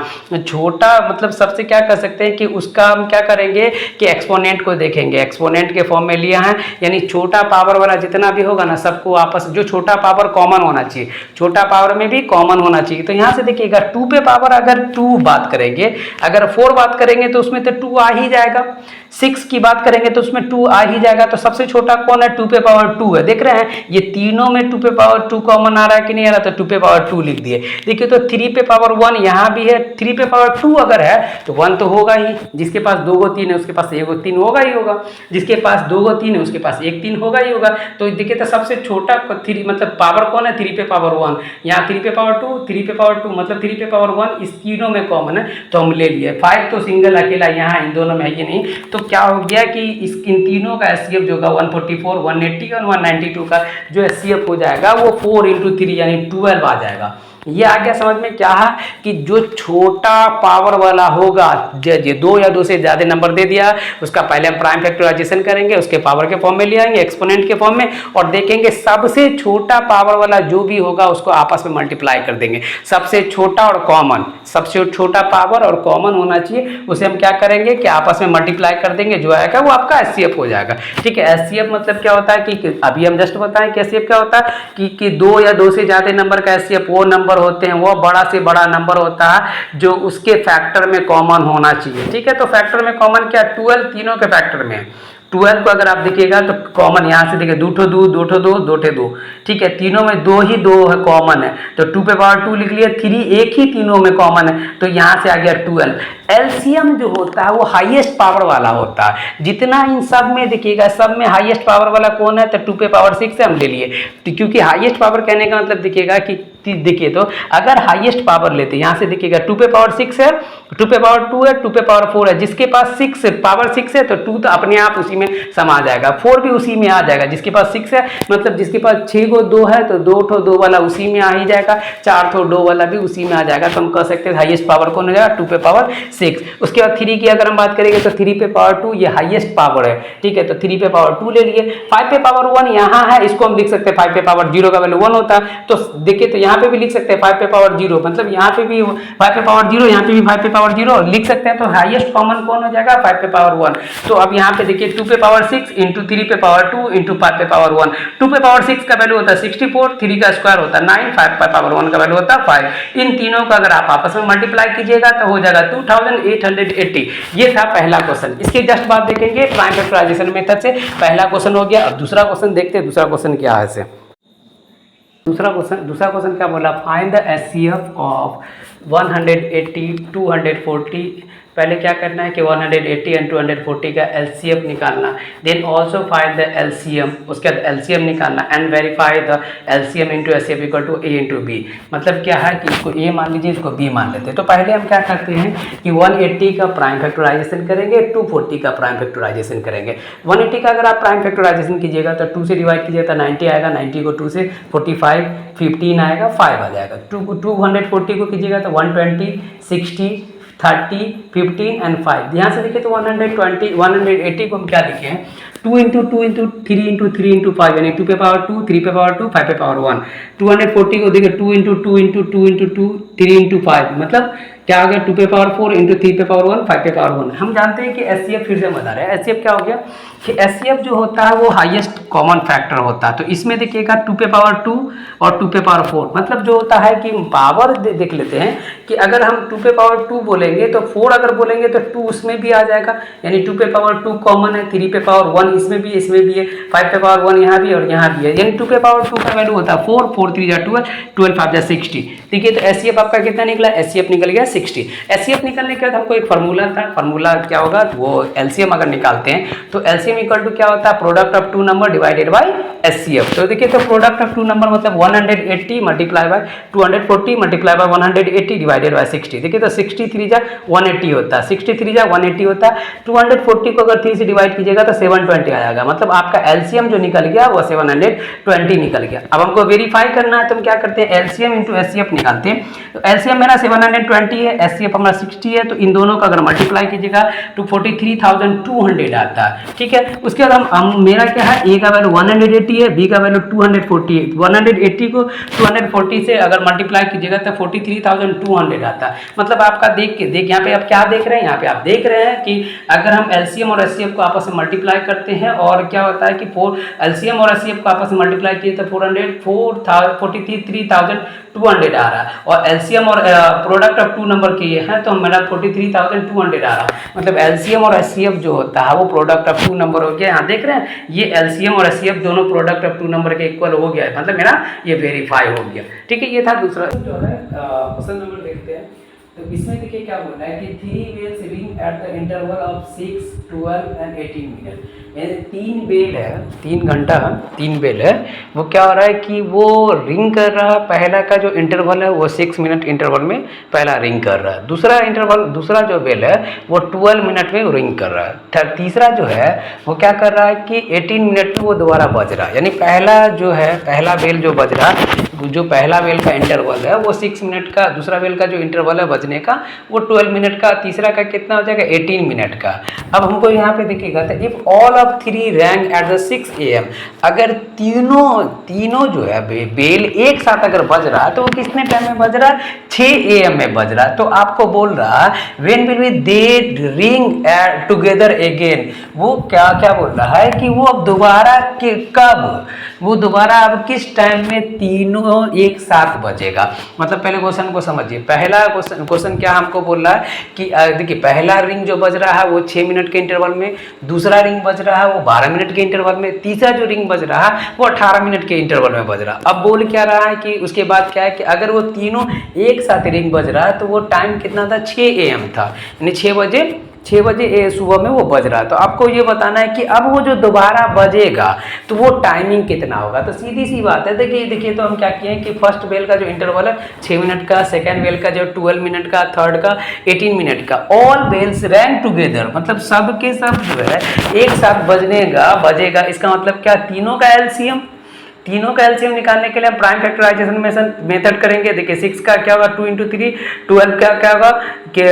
छोटा मतलब सबसे क्या कर सकते हैं कि उसका हम क्या करेंगे कि एक्सपोनेंट को देखेंगे, एक्सपोनेंट के फॉर्म में लिया है, यानी छोटा पावर वाला जितना भी होगा ना सबको आपस, जो छोटा पावर कॉमन होना चाहिए, छोटा पावर में भी कॉमन होना चाहिए। तो यहाँ से देखिएगा 2 पे पावर अगर 2 बात करेंगे, अगर 4 बात करेंगे तो उसमें तो 2 आ ही जाएगा, 6 की बात करेंगे तो उसमें 2 आ ही जाएगा। तो सबसे छोटा कौन है, 2 पे पावर 2 है। देख रहे हैं ये तीनों में 2 पे पावर 2 कॉमन आ रहा है कि नहीं आ रहा, तो 2 पे पावर 2 लिख दिए। देखिए तो 3 पे पावर 1 यहाँ भी है, 3 पे पावर 2 अगर है तो 1 तो होगा ही, जिसके पास 2 को 3 है उसके पास 1 को 3 होगा ही होगा, जिसके पास 2 को 3 है उसके पास 1 3 होगा ही होगा। तो देखिए तो सबसे छोटा 3 मतलब पावर कौन है, 3 पे पावर 1, यहाँ 3 पे पावर 2, 3 पे पावर 2 मतलब 3 पे पावर 1 इस तीनों में कॉमन है तो हम ले लिए। 5 तो सिंगल अकेला यहाँ इन दोनों में है ये नहीं, तो क्या हो गया कि इन तीनों का एचसीएफ जो होगा 144, 180 और 192 का जो एचसीएफ हो जाएगा वो 4 इंटू 3 यानी 12 आ जाएगा। ये आ गया समझ में क्या है कि जो छोटा पावर वाला होगा, ये 2 या 2 से ज़्यादा नंबर दे दिया उसका पहले हम प्राइम फैक्टराइजेशन करेंगे, उसके पावर के फॉर्म में ले आएंगे, एक्सपोनेंट के फॉर्म में, और देखेंगे सबसे छोटा पावर वाला जो भी होगा उसको आपस में मल्टीप्लाई कर देंगे। सबसे छोटा और कॉमन, सबसे छोटा पावर और कॉमन होना चाहिए, उसे हम क्या करेंगे कि आपस में मल्टीप्लाई कर देंगे, जो आएगा वो आपका एचसीएफ हो जाएगा। ठीक है, एचसीएफ मतलब क्या होता है कि अभी हम जस्ट बताएं कि एचसीएफ क्या होता है कि 2 या 2 से ज़्यादा नंबर का एचसीएफ वो नंबर होते हैं, वो बड़ा से बड़ा नंबर होता है जो उसके फैक्टर में कॉमन होना चाहिए। ठीक है, तो फैक्टर में कॉमन क्या, 12 तीनों के फैक्टर में। 12 को अगर आप देखिएगा तो कॉमन यहाँ से देखिए 2 ठो 2, 2 ठो 2, 2 ठो 2। ठीक है, तीनों में 2 ही 2 है कॉमन है, तो 2 पे पावर 2 लिख लिया, 3 एक ही तीनों में कॉमन है तो यहाँ से आ गया 12। एलसीएम जो होता है वो हाईएस्ट पावर वाला होता है, जितना इन सब में देखिएगा सब में हाईएस्ट पावर वाला कौन है, तो 2 पे पावर 6 से हम ले लिए। तो क्योंकि हाईएस्ट पावर कहने का मतलब देखिएगा कि देखिए तो अगर हाईएस्ट पावर लेते हैं यहाँ से देखिएगा 2 पे पावर 6 है, 2 पे पावर 2 है, 2 पे पावर 4 है, जिसके पास 6 पावर 6 है तो 2 तो अपने आप उसी में समा जाएगा, 4 भी उसी में आ जाएगा, जिसके पास 6 है मतलब जिसके पास 6 को 2 है तो 2 ठो 2 वाला उसी में आ ही जाएगा, 4 ठो 2 वाला भी उसी में आ जाएगा। तो हम कह सकते हैं हाईएस्ट पावर कौन हो जाएगा, 2 पे पावर 6। उसके बाद 3 की अगर हम बात करेंगे तो 3 पे पावर 2 ये हाईएस्ट पावर है। ठीक है, तो 3 पे पावर 2 ले लिए। 5 पे पावर 1 यहाँ है, इसको हम लिख सकते हैं 5 पे पावर 0 का वैल्यू 1 होता है। तो देखिए तो यहाँ यहाँ पे भी लिख सकते हैं 5 पे पावर 0, मतलब यहाँ पे भी 5 पे पावर 0, यहाँ पे भी 5 पे पावर 0 लिख सकते हैं। तो हाईएस्ट कॉमन कौन हो जाएगा? 5 पे पावर 1। तो अब यहाँ पे देखिए 2 पे पावर 6 इंटू 3 पे पावर 2 इंटू 5 पे पावर 1। 2 पे पावर 6 का वैल्यू होता है 64, 3 का स्क्वायर होता है 9, 5 पे पावर 1 का वैल्यू होता है 5। इन तीनों का अगर आप आपस में मल्टीप्लाई कीजिएगा तो हो जाएगा 2880। ये था पहला क्वेश्चन। इसके जस्ट बाद देखेंगे प्राइम फैक्टराइजेशन मेथड से। पहला क्वेश्चन हो गया। अब दूसरा क्वेश्चन देखते हैं, दूसरा क्वेश्चन क्या है से। दूसरा क्वेश्चन क्या बोला? Find the HCF of 180 240। पहले क्या करना है कि 180 एंड 240 का एलसीएम निकालना। Then also find the LCM, उसके बाद एलसीएम निकालना and verify the LCM into HCF equal to A into B. मतलब क्या है कि इसको ए मान लीजिए, इसको बी मान लेते हैं। तो पहले हम क्या करते हैं कि 180 का प्राइम फैक्टराइजेशन करेंगे, 240 का प्राइम फैक्टराइजेशन करेंगे। 180 का अगर आप प्राइम फैक्टराइजेशन कीजिएगा तो 2 से डिवाइड कीजिएगा तो 90 आएगा, 90 को 2 से 45, 15 आएगा, 5 आ जाएगा। 240 को कीजिएगा तो 120, 60, 30, 15 एंड 5। ध्यान से देखिए तो 180 को हम क्या लिखे हैं? 2 इंटू 2 इंटू 3 इंटू 3 इंटू 5, यानी 2 पे पावर 2, 3 पे पावर 2, 5 पे पावर 1। 240 को देखिए 2 इंटू 2 इंटू 2 इंटू 2, 3 इंटू 5, मतलब क्या हो गया? 2 पे पावर 4 इंटू 3 पे पावर 1, 5 पे पावर 1। हम जानते हैं कि एचसीएफ फिर से बता रहे हैं। एचसीएफ क्या हो गया कि एचसीएफ जो होता है वो हाईएस्ट कॉमन फैक्टर होता है। तो इसमें देखिएगा 2 पे पावर 2 और 2 पे पावर 4, मतलब जो होता है कि पावर देख लेते हैं कि अगर हम 2 पे पावर 2 बोलेंगे तो 4 अगर बोलेंगे तो 2 उसमें भी आ जाएगा, यानी 2 पे पावर 2 कॉमन है, 3 पे पावर 1 इसमें भी है, 5 पे पावर 1 यहाँ भी और यहाँ भी है, यानी 2 पे पावर 2 का वैल्यू होता है 4, 4 3 जा 12, 12 5 जा 60। ठीक है, तो एचसीएफ आपका कितना निकला? एचसीएफ निकल गया 60। एचसीएफ निकलने के बाद हमको एक फार्मूला था, फार्मूला क्या होगा? वो एलसीएम अगर निकालते हैं तो एलसीएम इक्वल टू क्या होता है? Product of two number divided by HCF. तो देखिए तो प्रोडक्ट ऑफ टू नंबर मतलब 180 multiply by 240 multiply by 180 divided by 60। देखिए तो 63 जा 180 होता है, 63 जा 180 होता है। 240 को अगर 3 से डिवाइड कीजिएगा तो 720 आएगा, मतलब आपका एलसीएम जो निकल गया वो 720 निकल गया। अब हमको वेरीफाई करना है तो हम क्या करते हैं? एलसीएम इंटू एचसीएफ निकालते हैं। तो एलसीएम मेरा 720 है, एचसीएफ हमारा 60 है, तो इन दोनों का अगर मल्टीप्लाई कीजिएगा तो 43,200 आता है। ठीक है, उसके बाद हम मेरा क्या है? ए का वैल्यू 180 है, बी का वैल्यू 240 है। 180 को 240 से अगर मल्टीप्लाई कीजिएगा तो 43,200 आता है। मतलब आपका देख यहाँ पे आप क्या देख रहे हैं? यहाँ पे आप देख रहे हैं कि अगर हम एलसीएम और एचसीएफ को आपस में मल्टीप्लाई करते हैं और क्या होता है कि एलसीएम और एचसीएफ को आपस में मल्टीप्लाई किए तो 43,200 आ रहा है, और एलसीएम और प्रोडक्ट ऑफ टू नंबर किए हैं तो मेरा 43,200 आ रहा है। मतलब एलसीएम और एचसीएफ जो होता है वो प्रोडक्ट ऑफ टू नंबर हो गया। यहाँ देख रहे हैं ये एलसीएम और एचसीएफ दोनों प्रोडक्ट ऑफ टू नंबर के इक्वल हो गया है, मतलब मेरा ये वेरीफाई हो गया। ठीक है, ये था दूसरा जो है क्वेश्चन नंबर देखते हैं। तो इसमें देखिए क्या बोला है कि 3 bells ring at the interval of 6, 12 and 18 minute. यानी 3 बेल है, 3 घंटा 3 बेल है, वो क्या हो रहा है कि वो रिंग कर रहा है। पहला का जो इंटरवल है वो 6 मिनट इंटरवल में पहला रिंग कर रहा है। दूसरा जो बेल है वो 12 मिनट में रिंग कर रहा है। तीसरा जो है वो क्या कर रहा है कि 18 मिनट में वो दोबारा बज रहा है। यानी पहला बेल जो बज रहा है, जो पहला बेल का इंटरवल है वो 6 मिनट का, दूसरा बेल का जो इंटरवल है बजने का वो 12 मिनट का, तीसरा का कितना हो जाएगा? 18 मिनट का। अब हमको यहाँ पे देखिएगा तो if all of 3 wrong at the 6 AM, अगर तीनों जो है बेल एक साथ अगर बज रहा है तो वो कितने टाइम में बज रहा है? 6 AM में बज रहा है। तो आपको बोल रहा है when will be they ring together again, वो क्या बोल रहा है कि वो अब दोबारा कब, वो दोबारा अब किस टाइम में तीनों एक साथ बजेगा। मतलब पहले क्वेश्चन को समझिए। पहला क्वेश्चन क्या हमको बोल रहा है कि देखिए पहला रिंग जो बज रहा है वो 6 मिनट के इंटरवल में, दूसरा रिंग बज रहा है वो 12 मिनट के इंटरवल में, तीसरा जो रिंग बज रहा है वो 18 मिनट के इंटरवल में बज रहा है। अब बोल क्या रहा है कि उसके बाद क्या है कि अगर वो तीनों एक साथ रिंग बज रहा है तो वो टाइम कितना था? 6 AM था, यानी 6 बजे सुबह में वो बज रहा है। तो आपको ये बताना है कि अब वो जो दोबारा बजेगा तो वो टाइमिंग कितना होगा। तो सीधी सी बात है, देखिए तो हम क्या किए हैं कि फर्स्ट बेल का जो इंटरवल है 6 मिनट का, सेकंड बेल का जो 12 मिनट का, थर्ड का 18 मिनट का, ऑल बेल्स रैंग टुगेदर, मतलब सब के सब जो है एक साथ बजेगा। इसका मतलब क्या? तीनों का एलसीएम तीनों का एलसीएम निकालने के लिए हम प्राइम फैक्टराइजेशन मेथड करेंगे। देखिए 6 का क्या होगा 2 × 3, 12 का क्या होगा कि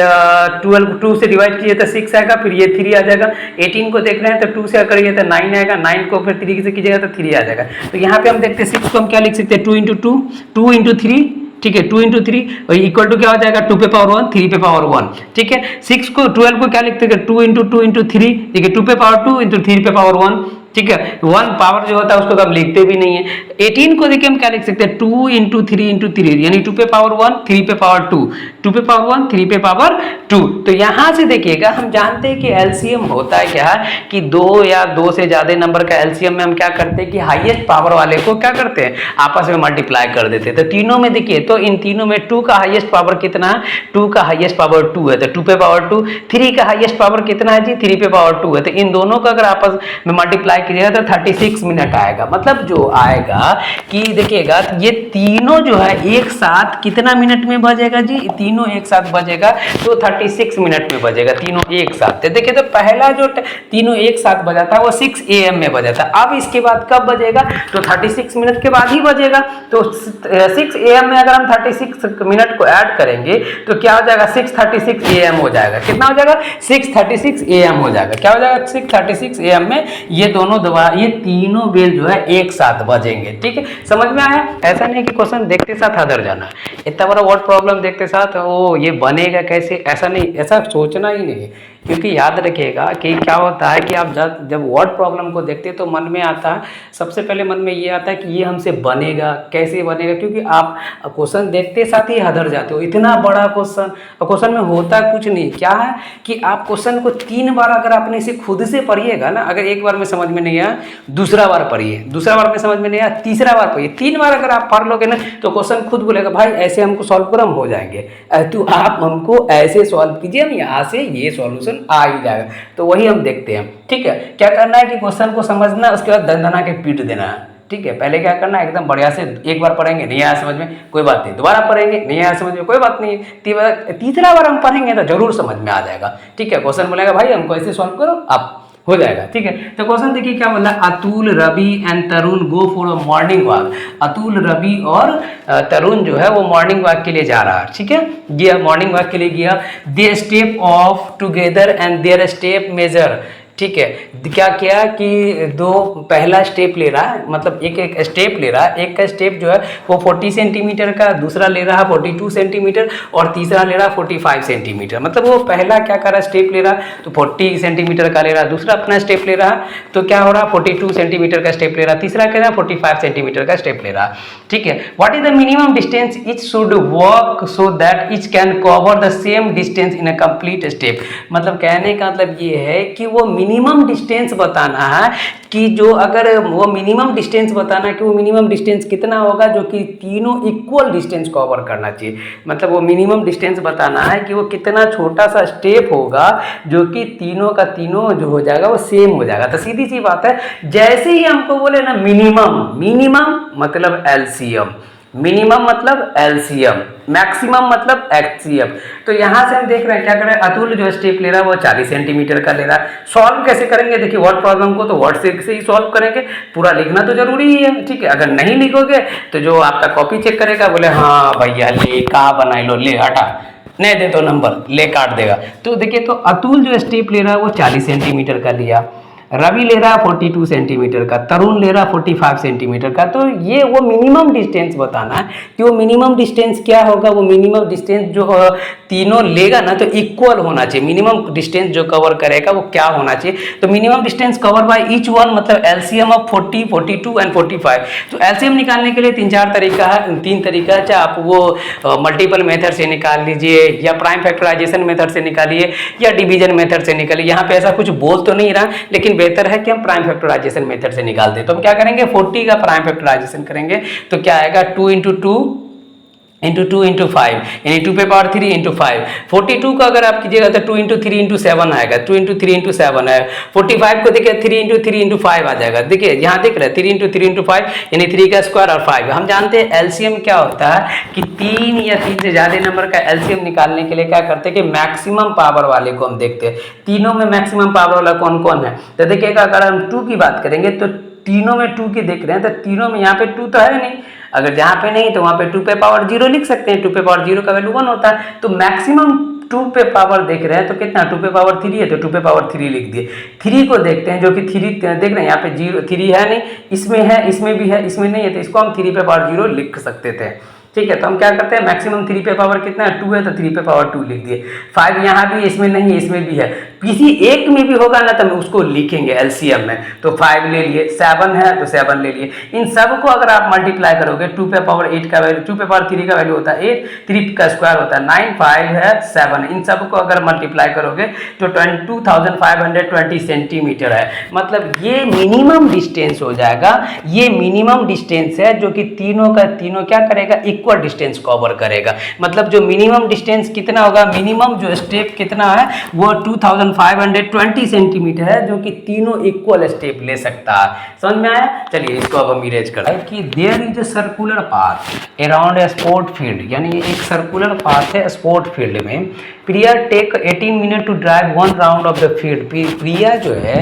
12 2 से डिवाइड कीजिए तो 6 आएगा, फिर ये 3 आ जाएगा। 18 को देख रहे हैं तो 2 से करिए तो 9 आएगा, 9 को फिर 3 से कीजिएगा तो 3 आ जाएगा। तो यहाँ पे हम देखते हैं 6 को हम क्या लिख सकते हैं 2 × 2, 2 × 3, ठीक है 2 × 3 और इक्वल टू क्या हो जाएगा 2 पे पावर 1, 3 पे पावर 1, ठीक है। 6 को 12 को क्या लिखते हैं 2 × 2 × 3, ठीक है 2 पे पावर 2 × 3 पे पावर 1, ठीक है। 1 पावर जो होता है उसको तो हम लिखते भी नहीं है। 18 को देखिए हम क्या लिख सकते हैं 2 × 3 × 3 यानी 2 पे पावर 1, 3 पे पावर 2, 2 पे पावर 1, 3 पे पावर 2। तो यहां से देखिएगा हम जानते हैं कि एलसीएम होता है क्या कि 2 या 2 से ज्यादा नंबर का एलसीएम में हम क्या करते हैं कि हाईएस्ट पावर वाले को क्या करते हैं आपस में मल्टीप्लाई कर देते हैं। तो तीनों में देखिए तो इन तीनों में 2 का हाईएस्ट पावर कितना है 2 का हाईएस्ट पावर 2 है तो 2 पे पावर 2, 3 का हाईएस्ट पावर कितना है जी 3 पे पावर 2 है। तो इन दोनों का अगर आपस में मल्टीप्लाई कीजिएगा तो 36 मिनट आएगा। मतलब जो आएगा कि देखिएगा ये तीनों जो है एक साथ कितना मिनट में बजेगा जी, तीनों एक साथ बजेगा तो 36 मिनट में बजेगा तीनों एक साथ। तो देखिए तो पहला जो तीनों एक साथ बजा था वो 6 AM में बजा था। अब इसके बाद कब बजेगा तो 36 मिनट के बाद ही बजेगा। तो 6 AM में अगर हम 36 मिनट को ऐड करेंगे तो क्या हो जाएगा 6:36 AM हो जाएगा। कितना हो जाएगा 6:36 AM हो जाएगा। क्या हो जाएगा 6:36 AM में ये दोनों ये तीनों बेल जो है एक साथ बजेंगे। ठीक है, समझ में आया। ऐसा नहीं कि क्वेश्चन देखते साथ अदर जाना, इतना बड़ा वर्ड प्रॉब्लम देखते साथ ओ ये बनेगा कैसे, ऐसा नहीं, ऐसा सोचना ही नहीं। क्योंकि याद रखिएगा कि क्या होता है कि आप जब वर्ड प्रॉब्लम को देखते तो मन में आता है, सबसे पहले मन में ये आता है कि ये हमसे बनेगा कैसे बनेगा, क्योंकि आप क्वेश्चन देखते साथ ही हदर जाते हो। इतना बड़ा क्वेश्चन, और क्वेश्चन में होता कुछ नहीं, क्या है कि आप क्वेश्चन को 3 बार अगर आपने इसे खुद से पढ़िएगा ना, अगर एक बार में समझ में नहीं आया दूसरा बार पढ़िए, दूसरा बार में समझ में नहीं आया तीसरा बार पढ़िए, 3 बार अगर आप पढ़ लोगे ना तो क्वेश्चन खुद बोलेगा भाई ऐसे हमको सॉल्व करो, हम हो जाएंगे, तो आप हमको ऐसे सॉल्व कीजिए, हम यहाँ से ये सॉल्यूशन आ ही जाएगा। तो वही हम देखते हैं। ठीक है, क्या करना है कि क्वेश्चन को समझना, उसके बाद दंदना के पीट देना है। ठीक है, पहले क्या करना है एकदम बढ़िया से एक बार पढ़ेंगे नहीं आया समझ में कोई बात नहीं, दोबारा पढ़ेंगे नहीं आया समझ में कोई बात नहीं, तीसरा बार हम पढ़ेंगे तो जरूर समझ में आ जाएगा। ठीक है, क्वेश्चन बोलेगा भाई हमको ऐसे सॉल्व करो, आप हो जाएगा। ठीक है, तो क्वेश्चन देखिए क्या बोला, Atul Ravi and Tarun go for a morning walk. Atul Ravi और तरुण जो है वो मॉर्निंग वॉक के लिए जा रहा है। ठीक है, गया मॉर्निंग वॉक के लिए गया। They step off together and their step measure. ठीक है, क्या किया कि दो पहला स्टेप ले रहा है, मतलब एक एक स्टेप ले रहा है, एक का स्टेप जो है वो 40 सेंटीमीटर का, दूसरा ले रहा है 42 सेंटीमीटर और तीसरा ले रहा है 45 सेंटीमीटर। मतलब वो पहला क्या कर रहा है स्टेप ले रहा है तो 40 सेंटीमीटर का ले रहा है, दूसरा अपना स्टेप ले रहा है तो क्या हो रहा है 42 सेंटीमीटर का स्टेप ले रहा है, तीसरा कह रहा है 45 सेंटीमीटर का स्टेप ले रहा है। ठीक है, what is the minimum distance etch should walk so that etch can cover the same distance in a complete step. मतलब कहने का मतलब ये है कि वो मिनिमम डिस्टेंस बताना है कि जो अगर वो मिनिमम डिस्टेंस बताना है कि वो मिनिमम डिस्टेंस कितना होगा जो कि तीनों इक्वल डिस्टेंस कवर करना चाहिए। मतलब वो मिनिमम डिस्टेंस बताना है कि वो कितना छोटा सा स्टेप होगा जो कि तीनों का तीनों जो हो जाएगा वो सेम हो जाएगा। तो सीधी सी बात है, जैसे ही हमको बोले ना मिनिमम, मिनिमम मतलब एलसीएम, मिनिमम मतलब एलसीएम, मैक्सिमम मतलब एक्सीएम। तो यहां से हम देख रहे हैं क्या कर रहे हैं, अतुल जो स्टेप ले रहा है वो 40 सेंटीमीटर का ले रहा है। सॉल्व कैसे करेंगे, देखिए वर्ड प्रॉब्लम को तो वर्ड से ही सॉल्व करेंगे, पूरा लिखना तो जरूरी ही है। ठीक है, अगर नहीं लिखोगे तो जो आपका कॉपी चेक करेगा बोले हाँ भैया ले कहाँ बनाई लो, ले हटा नहीं दे तो नंबर ले काट देगा। तो देखिए तो अतुल जो स्टेप ले रहा है वो 40 सेंटीमीटर का लिया, रवि ले रहा है 42 सेंटीमीटर का, तरुण ले रहा है 45 सेंटीमीटर का। तो ये वो मिनिमम डिस्टेंस बताना है कि वो मिनिमम डिस्टेंस क्या होगा। वो मिनिमम डिस्टेंस जो तीनों लेगा ना तो इक्वल होना चाहिए, मिनिमम डिस्टेंस जो कवर करेगा वो क्या होना चाहिए। तो minimum distance cover by each one मतलब एलसीएम ऑफ 40, 42 एंड 45। तो एलसीएम निकालने के लिए 3 तरीका है, चाहे आप वो मल्टीपल मेथड से निकाल लीजिए या प्राइम फैक्टराइजेशन मेथड से निकालिए या डिवीजन मेथड से निकालिए। यहाँ पे ऐसा कुछ बोल तो नहीं रहा, लेकिन बेहतर है कि हम प्राइम फैक्टराइजेशन मेथड से निकाल दें। तो हम क्या करेंगे 40 का प्राइम फैक्टराइजेशन करेंगे तो क्या आएगा 2 × 2 × 2 × 5 यानी 2 पे पावर 3 × 5। 42 का अगर आप कीजिएगा तो 2 × 3 × 7 आएगा, 2 × 3 × 7 है। 45 को देखिए 3 × 3 × 5 आ जाएगा। देखिए यहाँ देख रहे हैं 3 × 3 × 5 यानी 3 का स्क्वायर और 5। हम जानते हैं एलसीएम क्या होता है कि 3 या 3 से ज़्यादा नंबर का एलसीएम निकालने के लिए क्या करते हैं कि मैक्सिमम पावर वाले को हम देखते हैं। तीनों में मैक्सिमम पावर वाला कौन कौन है। तो देखिएगा अगर हम 2 की बात करेंगे तो तीनों में 2 की देख रहे हैं तो तीनों में यहाँ पे 2 तो है नहीं, अगर जहाँ पे नहीं तो वहाँ पे 2 पे पावर 0 लिख सकते हैं, 2 पे पावर 0 का वैल्यू 1 होता है, तो मैक्सिमम 2 पे पावर देख रहे हैं तो कितना 2 पे पावर 3 है तो 2 पे पावर 3 लिख दिए। 3 को देखते हैं जो कि 3 देख रहे हैं यहाँ पे 0 3 है नहीं, इसमें है, इसमें भी है, इसमें नहीं है, तो इसको हम 3 पे पावर 0 लिख सकते थे। ठीक है, तो हम क्या करते हैं मैक्सिमम 3 पे पावर कितना है 2 है तो 3 पे पावर 2 लिख दिए। 5 यहाँ भी इसमें नहीं है, इसमें भी है, किसी एक में भी होगा ना तो हम उसको लिखेंगे एलसीएम में, तो 5 ले लिए, 7 है तो 7 ले लिए। इन सब को अगर आप मल्टीप्लाई करोगे 2 पे पावर 8 का वैल्यू, 2 पे पावर 3 का वैल्यू होता है 8, 3 का स्क्वायर होता है 9, 5 है 7, इन सब को अगर मल्टीप्लाई करोगे तो 22,520 सेंटीमीटर है। मतलब ये मिनिमम डिस्टेंस हो जाएगा, ये मिनिमम डिस्टेंस है जो कि तीनों का तीनों क्या करेगा इक्वल डिस्टेंस कवर करेगा। मतलब जो मिनिमम डिस्टेंस कितना होगा, मिनिमम जो स्टेप कितना है वो 2520 सेंटीमीटर है, जो कि तीनों इक्वल स्टेप ले सकता है। समझ में आया? चलिए इसको अब हम इरेज करते हैं कि there is a circular path around a sport field, यानी एक सर्कुलर पाथ है स्पोर्ट फील्ड में। Priya take 18 minute to drive 1 round of the field. Priya जो है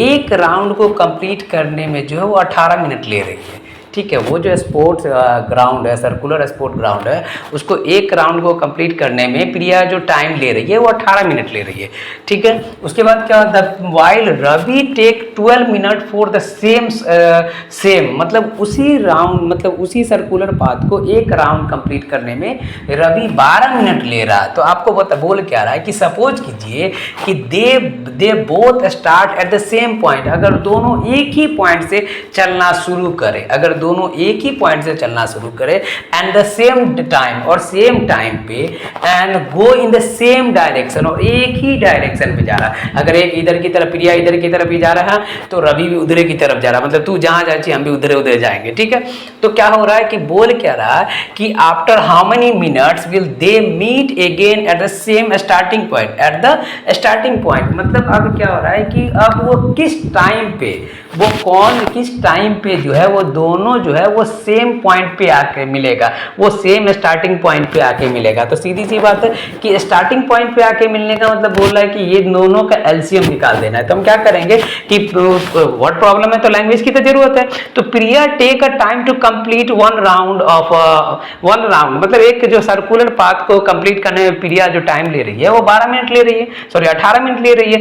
एक राउंड को कंप्लीट करने में जो है वो 18 मिनट ले रही है। ठीक है, वो जो स्पोर्ट्स ग्राउंड है, सर्कुलर स्पोर्ट ग्राउंड है, उसको एक राउंड को कंप्लीट करने में प्रिया जो टाइम ले रही है वो 18 मिनट ले रही है। ठीक है, उसके बाद क्या होता है, while Ravi take 12 minute for the same, मतलब उसी राउंड, मतलब उसी सर्कुलर पाथ को एक राउंड कंप्लीट करने में रवि 12 मिनट ले रहा है। तो आपको बोल क्या रहा है कि सपोज कीजिए कि they both start at the same point, अगर दोनों एक ही पॉइंट से चलना शुरू करें, अगर दोनों एक ही पॉइंट से चलना शुरू करें एंड द सेम टाइम, और सेम टाइम पे, and go in the same direction, और एक ही डायरेक्शन में जा रहा है। अगर एक इधर की तरफ, प्रिया इधर की तरफ ही जा रहा है तो रवि भी उधर की तरफ जा रहा है, मतलब तू जहां जाए हम भी उधर उधर जाएंगे। ठीक है, तो क्या हो रहा है कि बोल क्या रहा है कि after how many minutes will they meet again at the same starting point, at the starting point. मतलब अब क्या हो रहा है कि अब वो किस टाइम पे, वो कौन किस टाइम पे जो है वो दोनों जो है वो सेम पॉइंट पे आके मिलेगा, वो सेम स्टार्टिंग पॉइंट पे आके मिलेगा। तो सीधी सी बात है कि स्टार्टिंग पॉइंट पे आके मिलने का मतलब बोल रहा है कि ये दोनों का एलसीएम निकाल देना है। तो हम क्या करेंगे कि व्हाट प्रॉब्लम है, तो लैंग्वेज की तो जरूरत है। तो Priya take a time to complete 1 round of 1 round, मतलब एक जो सर्कुलर पाथ को कंप्लीट करने में प्रिया जो टाइम ले रही है वो 12 मिनट ले रही है, सॉरी 18 मिनट ले रही है।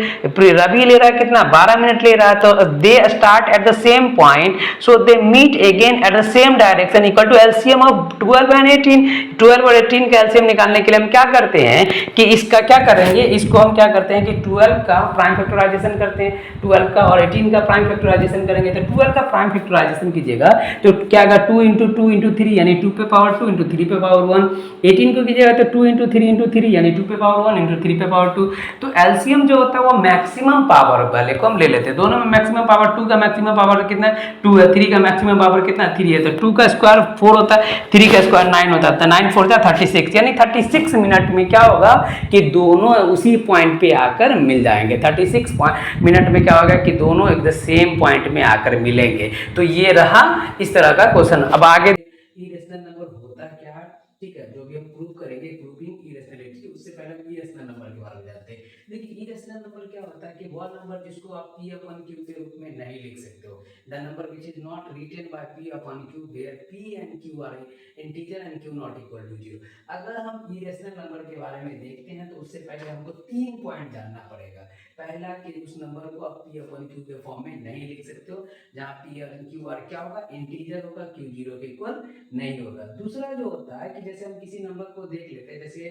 रवि ले रहा है कितना, 12 मिनट ले रहा है। तो they start at the same point, so they meet again at the same direction, equal to LCM of 12 and 18। 12 और 18 का एलसीएम निकालने के लिए हम क्या करते हैं कि इसका क्या करेंगे, इसको हम क्या करते हैं कि 12 का प्राइम फैक्टराइजेशन करते हैं, 12 का और 18 का प्राइम फैक्टराइजेशन करेंगे। तो 12 का प्राइम फैक्टराइजेशन कीजिएगा तो क्या आएगा 2 इंटू 2 इंटू 3 यानी 2 पे पावर 2 इंटू 3 पे पावर 1। 18 को कीजिएगा तो 2 इंटू 3 इंटू 3 यानी 2 पे पावर 1 इंटू 3 पे पावर 2। तो एलसीएम जो होता है वो मैक्सिमम पावर वाले को हम ले लेते हैं, दोनों में मैक्सिमम पावर, 2 का मैक्सिमम पावर कितना है 2 है, 3 का मैक्सिमम पावर कितना है 3 है, तो 2 का स्क्वायर 4 होता है, 3 का स्क्वायर 9 होता है, तो 9 4 जा 36, यानी 36 मिनट में क्या होगा कि दोनों उसी पॉइंट पे आकर मिल जाएंगे। 36 मिनट में क्या होगा कि दोनों एक सेम पॉइंट में आकर मिलेंगे। तो ये रहा इस तरह का क्वेश्चन। अब आगे इरेशनल नंबर होता क्या है, ठीक है, जो भी हम प्रूव करेंगे, प्रूविंग इरेशनलिटी, उससे पहले हम इरेशनल नंबर के बारे में जानते हैं। देखिए इरेशनल नंबर क्या होता है कि वह नंबर जिसको आप p अपॉन q के रूप में नहीं लिख सकते हो, the number which is not written by p upon q where p and q are integer and q not equal to 0। अगर हम इरेशनल नंबर के बारे में देखते हैं तो उससे पहले हमको 3 पॉइंट जानना पड़ेगा। पहला कि उस नंबर को आप p अपॉन q के फॉर्म में नहीं लिख सकते हो, जहां p और q आर क्या होगा इंटीजर होगा, q 0 के इक्वल नहीं होगा। दूसरा जो होता है कि जैसे हम किसी नंबर को देख लेते हैं, जैसे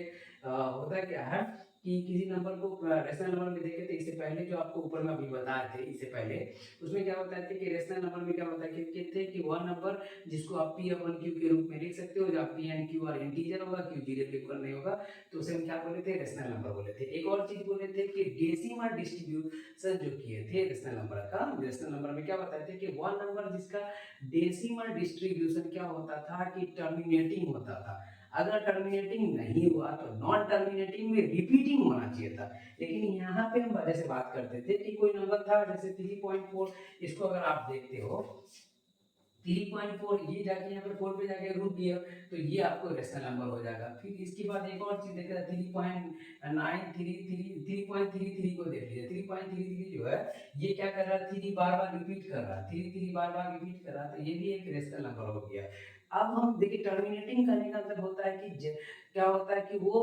होता क्या है कि किसी नंबर को रेशनल नंबर में देखे थे, इससे पहले जो आपको ऊपर में अभी बताए थे, इससे पहले उसमें क्या होता है कि रेशनल नंबर में क्या होता है कि कहते हैं कि वह नंबर जिसको आप p अपॉन q के रूप में लिख सकते हो, जहाँ p and q are integer होगा, q 0 के इक्वल नहीं होगा, तो उसे हम क्या बोले थे रेशनल नंबर बोले थे। एक और चीज बोले थे कि डेसिमल डिस्ट्रीब्यूशन जो किए थे रेशनल नंबर का, रेशनल नंबर में क्या बताए थे कि वह नंबर जिसका डेसिमल डिस्ट्रीब्यूशन क्या होता था कि टर्मिनेटिंग होता था। अगर टर्मिनेटिंग नहीं हुआ तो नॉन टर्मिनेटिंग में रिपीटिंग होना चाहिए था। लेकिन यहाँ पे हम जैसे बात करते थे कि कोई नंबर था जैसे 3.4, इसको अगर आप देखते हो 3.4 ये जाके यहाँ पर 4 पे जाके रुक गया, तो ये आपको रेशनल नंबर हो जाएगा। फिर इसके बाद एक और चीज़ देखा 3.33 को देख लीजिए। 3.33 जो है ये क्या कर रहा है, 3 बार बार रिपीट कर रहा है, 3 बार बार रिपीट कर रहा है, तो ये भी एक रेशनल नंबर हो गया। अब हम देखिए टर्मिनेटिंग करने का मतलब होता है कि क्या होता है कि वो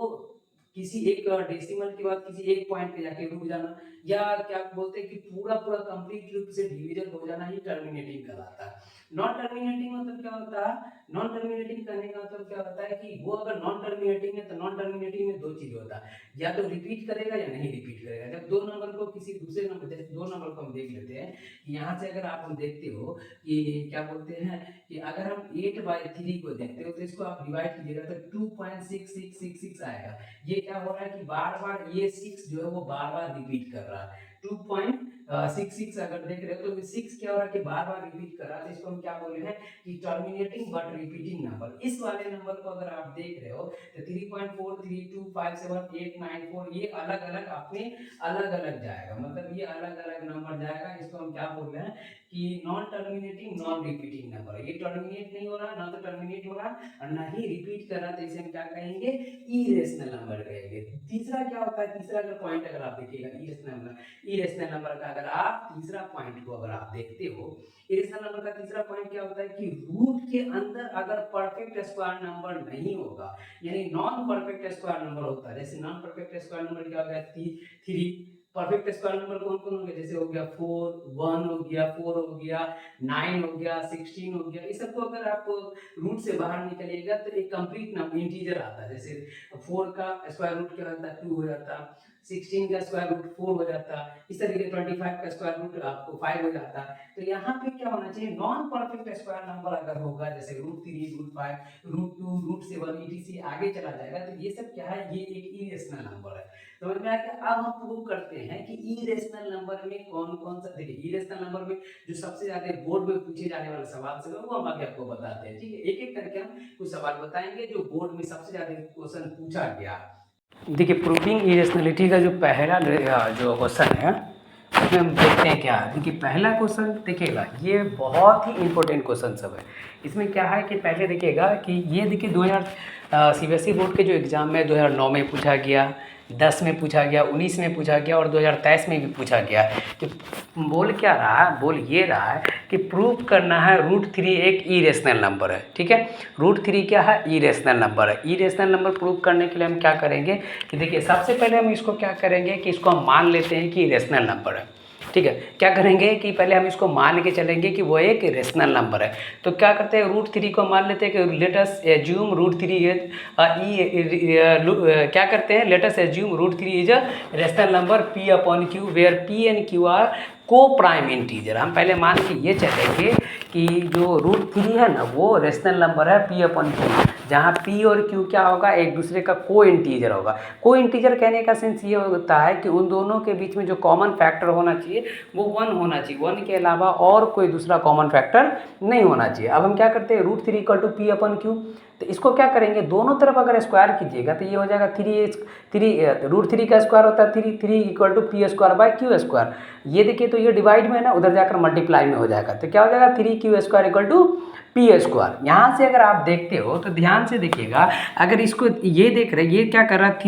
किसी एक डेसिमल के बाद किसी एक पॉइंट पे जाके रुक जाना, या क्या बोलते हैं कि पूरा पूरा कंप्लीट रूप से डिवीजन हो जाना, ये टर्मिनेटिंग कहलाता है। नॉन टर्मिनेटिंग मतलब क्या होता है, नॉन टर्मिनेटिंग करने का मतलब क्या होता है कि वो अगर नॉन टर्मिनेटिंग है तो नॉन टर्मिनेटिंग में दो चीज होता है, या तो रिपीट करेगा या नहीं रिपीट करेगा। जब दो नंबर को किसी दूसरे नंबर, जैसे दो नंबर को हम देख लेते हैं, यहाँ से अगर आप देखते हो कि क्या बोलते हैं कि अगर हम 8/3 को देखते हो तो इसको आप डिवाइड कीजिएगा तो 2.6666 आएगा। ये क्या हो रहा है कि बार बार ये 6 जो है वो बार बार रिपीट कर रहा है। 2.66 अगर देख रहे हो तो 6 क्या हो रहा है कि बार बार रिपीट कर रहा है, तो इसको हम क्या बोले हैं कि टर्मिनेटिंग बट रिपीटिंग नंबर। इस वाले नंबर को अगर आप देख रहे हो तो 3.43257 ये अलग अलग अपने अलग अलग जाएगा, मतलब ये अलग अलग नंबर जाएगा। इसको हम क्या बोल रहे हैं कि non terminating non repeating number. ये टर्मिनेट नहीं हो रहा, ना तो टर्मिनेट हो रहा और ना ही रिपीट कर रहा, तो इसे हम क्या कहेंगे, इरेशनल नंबर कहेंगे। तीसरा क्या होता है, तीसरा अगर पॉइंट अगर आप देखिएगा इरेशनल नंबर का अगर आप तीसरा पॉइंट को अगर आप देखते हो, इरेशनल नंबर का तीसरा पॉइंट क्या होता है कि रूट के अंदर अगर परफेक्ट स्क्वायर नंबर नहीं होगा, यानी नॉन परफेक्ट स्क्वायर नंबर होता है। जैसे नॉन परफेक्ट स्क्वायर नंबर क्या हो गया, 3। परफेक्ट स्क्वायर नंबर कौन कौन हो गया, जैसे हो गया 4, 1 हो गया, 4 हो गया, 9 हो गया, 16 हो गया। इस सबको अगर आप रूट से बाहर निकलिएगा तो एक कंप्लीट नंबर इंटीजर आता है। जैसे 4 का स्क्वायर रूट क्या होता है, 2 हो जाता, 16 का स्क्वायर रूट 4 हो जाता, इस तरीके 25 का स्क्वायर रूट आपको 5 हो जाता। तो यहाँ पे क्या होना चाहिए, नॉन परफेक्ट स्क्वायर नंबर अगर होगा, जैसे √3, √5, √2, √7 etc आगे चला जाएगा, तो ये सब क्या है, ये एक इरेशनल नंबर है। समझ में आ गया। अब हम प्रूव करते हैं कि इरेशनल नंबर में कौन कौन सा, देखिए इरेशनल नंबर में जो सबसे ज्यादा बोर्ड में पूछे जाने वाले सवाल से वो हम आगे आपको बताते हैं। ठीक है, एक एक करके हम कुछ सवाल बताएंगे जो बोर्ड में सबसे ज्यादा क्वेश्चन पूछा गया। देखिए प्रूविंग इरेशनलिटी का जो पहला जो क्वेश्चन है उसमें हम देखते हैं क्या है। देखिए पहला क्वेश्चन देखिएगा, ये बहुत ही इंपॉर्टेंट क्वेश्चन सब है। इसमें क्या है कि पहले देखिएगा कि ये देखिए 2000 CBSE बोर्ड के जो एग्ज़ाम में 2009 में पूछा गया, 10 में पूछा गया, 19 में पूछा गया और 2023 में भी पूछा गया। कि बोल क्या रहा है, बोल ये रहा है कि प्रूव करना है √3 एक इरेशनल नंबर है। ठीक है, √3 क्या है, इरेशनल नंबर है। इरेशनल नंबर प्रूव करने के लिए हम क्या करेंगे कि देखिए सबसे पहले हम इसको क्या करेंगे कि इसको हम मान लेते हैं कि रेशनल नंबर है। ठीक है, क्या करेंगे कि पहले हम इसको मान के चलेंगे कि वो एक रेशनल नंबर है। तो क्या करते हैं, √3 को मान लेते हैं कि लेट अस एज्यूम √3 क्या करते हैं, let us assume √3 is a rational number P/Q where P and Q are coprime integer. हम पहले मान के ये चलेंगे कि जो √3 है ना वो रेशनल नंबर है P/Q, जहाँ P और Q क्या होगा, एक दूसरे का को इंटीजर होगा। को इंटीजर कहने का सेंस ये होता है कि उन दोनों के बीच में जो कॉमन फैक्टर होना चाहिए वो 1 होना चाहिए, 1 के अलावा और कोई दूसरा कॉमन फैक्टर नहीं होना चाहिए। अब हम क्या करते हैं, √3 = P/Q, तो इसको क्या करेंगे, दोनों तरफ अगर स्क्वायर कीजिएगा तो ये हो जाएगा 3 √3 का स्क्वायर होता है 3 = P²/Q²। ये देखिए तो ये डिवाइड में है ना, उधर जाकर मल्टीप्लाई में हो जाएगा, तो क्या हो जाएगा 3Q² = P²। यहाँ से अगर आप देखते हो तो ध्यान से देखिएगा, अगर इसको ये देख रहे हैं, ये क्या कर रहा है,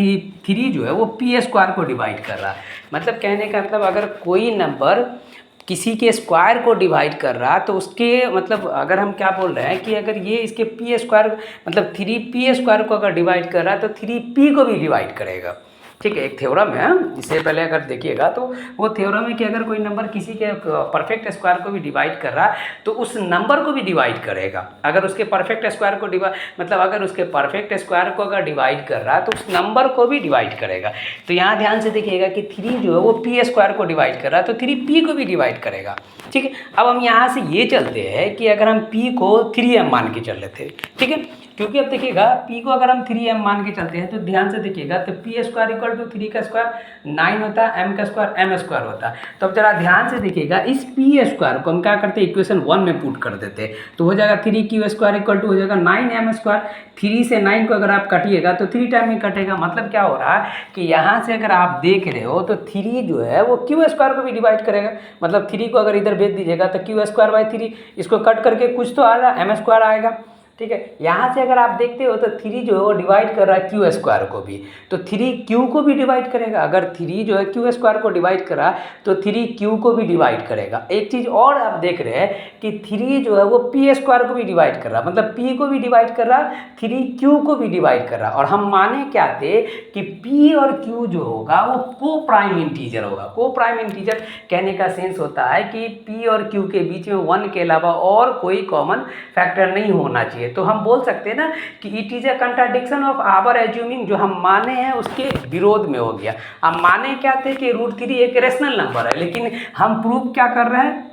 3 जो है वो P² को डिवाइड कर रहा है। मतलब कहने का मतलब अगर कोई नंबर किसी के स्क्वायर को डिवाइड कर रहा तो उसके मतलब अगर हम क्या बोल रहे हैं कि अगर ये इसके P² मतलब 3P² को अगर डिवाइड कर रहा है तो 3P को भी डिवाइड करेगा। ठीक है, एक थ्योरम है, इससे पहले अगर देखिएगा तो वो थ्योरम है कि अगर कोई नंबर किसी के परफेक्ट स्क्वायर को भी डिवाइड कर रहा है तो उस नंबर को भी डिवाइड करेगा। अगर उसके परफेक्ट स्क्वायर को मतलब अगर उसके परफेक्ट स्क्वायर को अगर डिवाइड कर रहा है तो उस नंबर को भी डिवाइड करेगा। तो यहाँ ध्यान से देखिएगा कि 3 जो है वो P² को डिवाइड कर रहा है तो 3P को भी डिवाइड करेगा। ठीक है, अब हम यहाँ से ये चलते हैं कि अगर हम P को 3m मान के चल लेते हैं, ठीक है, क्योंकि अब देखिएगा p को अगर हम 3m मान के चलते हैं तो ध्यान से देखिएगा, तो p स्क्वायर इक्वल टू 3 का स्क्वायर 9 होता है, m का स्क्वायर m स्क्वायर होता है। तो अब जरा ध्यान से देखिएगा, इस p स्क्वायर को हम क्या करते हैं, इक्वेशन 1 में पुट कर देते हैं, तो हो जाएगा 3q स्क्वायर इक्वल टू हो जाएगा 9m स्क्वायर। 3 से 9 को अगर आप काटिएगा तो 3 टाइम में कटेगा। मतलब क्या हो रहा है कि यहाँ से अगर आप देख रहे हो तो 3 जो है वो q स्क्वायर को भी डिवाइड करेगा। मतलब 3 को अगर इधर भेज दीजिएगा तो q स्क्वायर बाई 3, इसको कट करके कुछ तो आएगा, m स्क्वायर आएगा। ठीक है, यहाँ से अगर आप देखते हो तो 3 जो है वो डिवाइड कर रहा है q स्क्वायर को भी, तो 3 q को भी डिवाइड करेगा। अगर 3 जो है q स्क्वायर को डिवाइड कर रहा है तो 3 q को भी डिवाइड करेगा। एक चीज़ और आप देख रहे हैं कि 3 जो है वो p स्क्वायर को भी डिवाइड कर रहा है, मतलब p को भी डिवाइड कर रहा, 3 q को भी डिवाइड कर रहा। और हम माने क्या थे कि p और q जो होगा वो को प्राइम इंटीजर होगा। को प्राइम इंटीजर कहने का सेंस होता है कि p और q के बीच में 1 के अलावा और कोई कॉमन फैक्टर नहीं होना चाहिए। तो हम बोल सकते हैं ना कि it is a contradiction of our assuming, जो हम माने हैं उसके विरोध में हो गया। हम माने क्या थे कि √3 एक रेशनल नंबर है, लेकिन हम प्रूव क्या कर रहे हैं,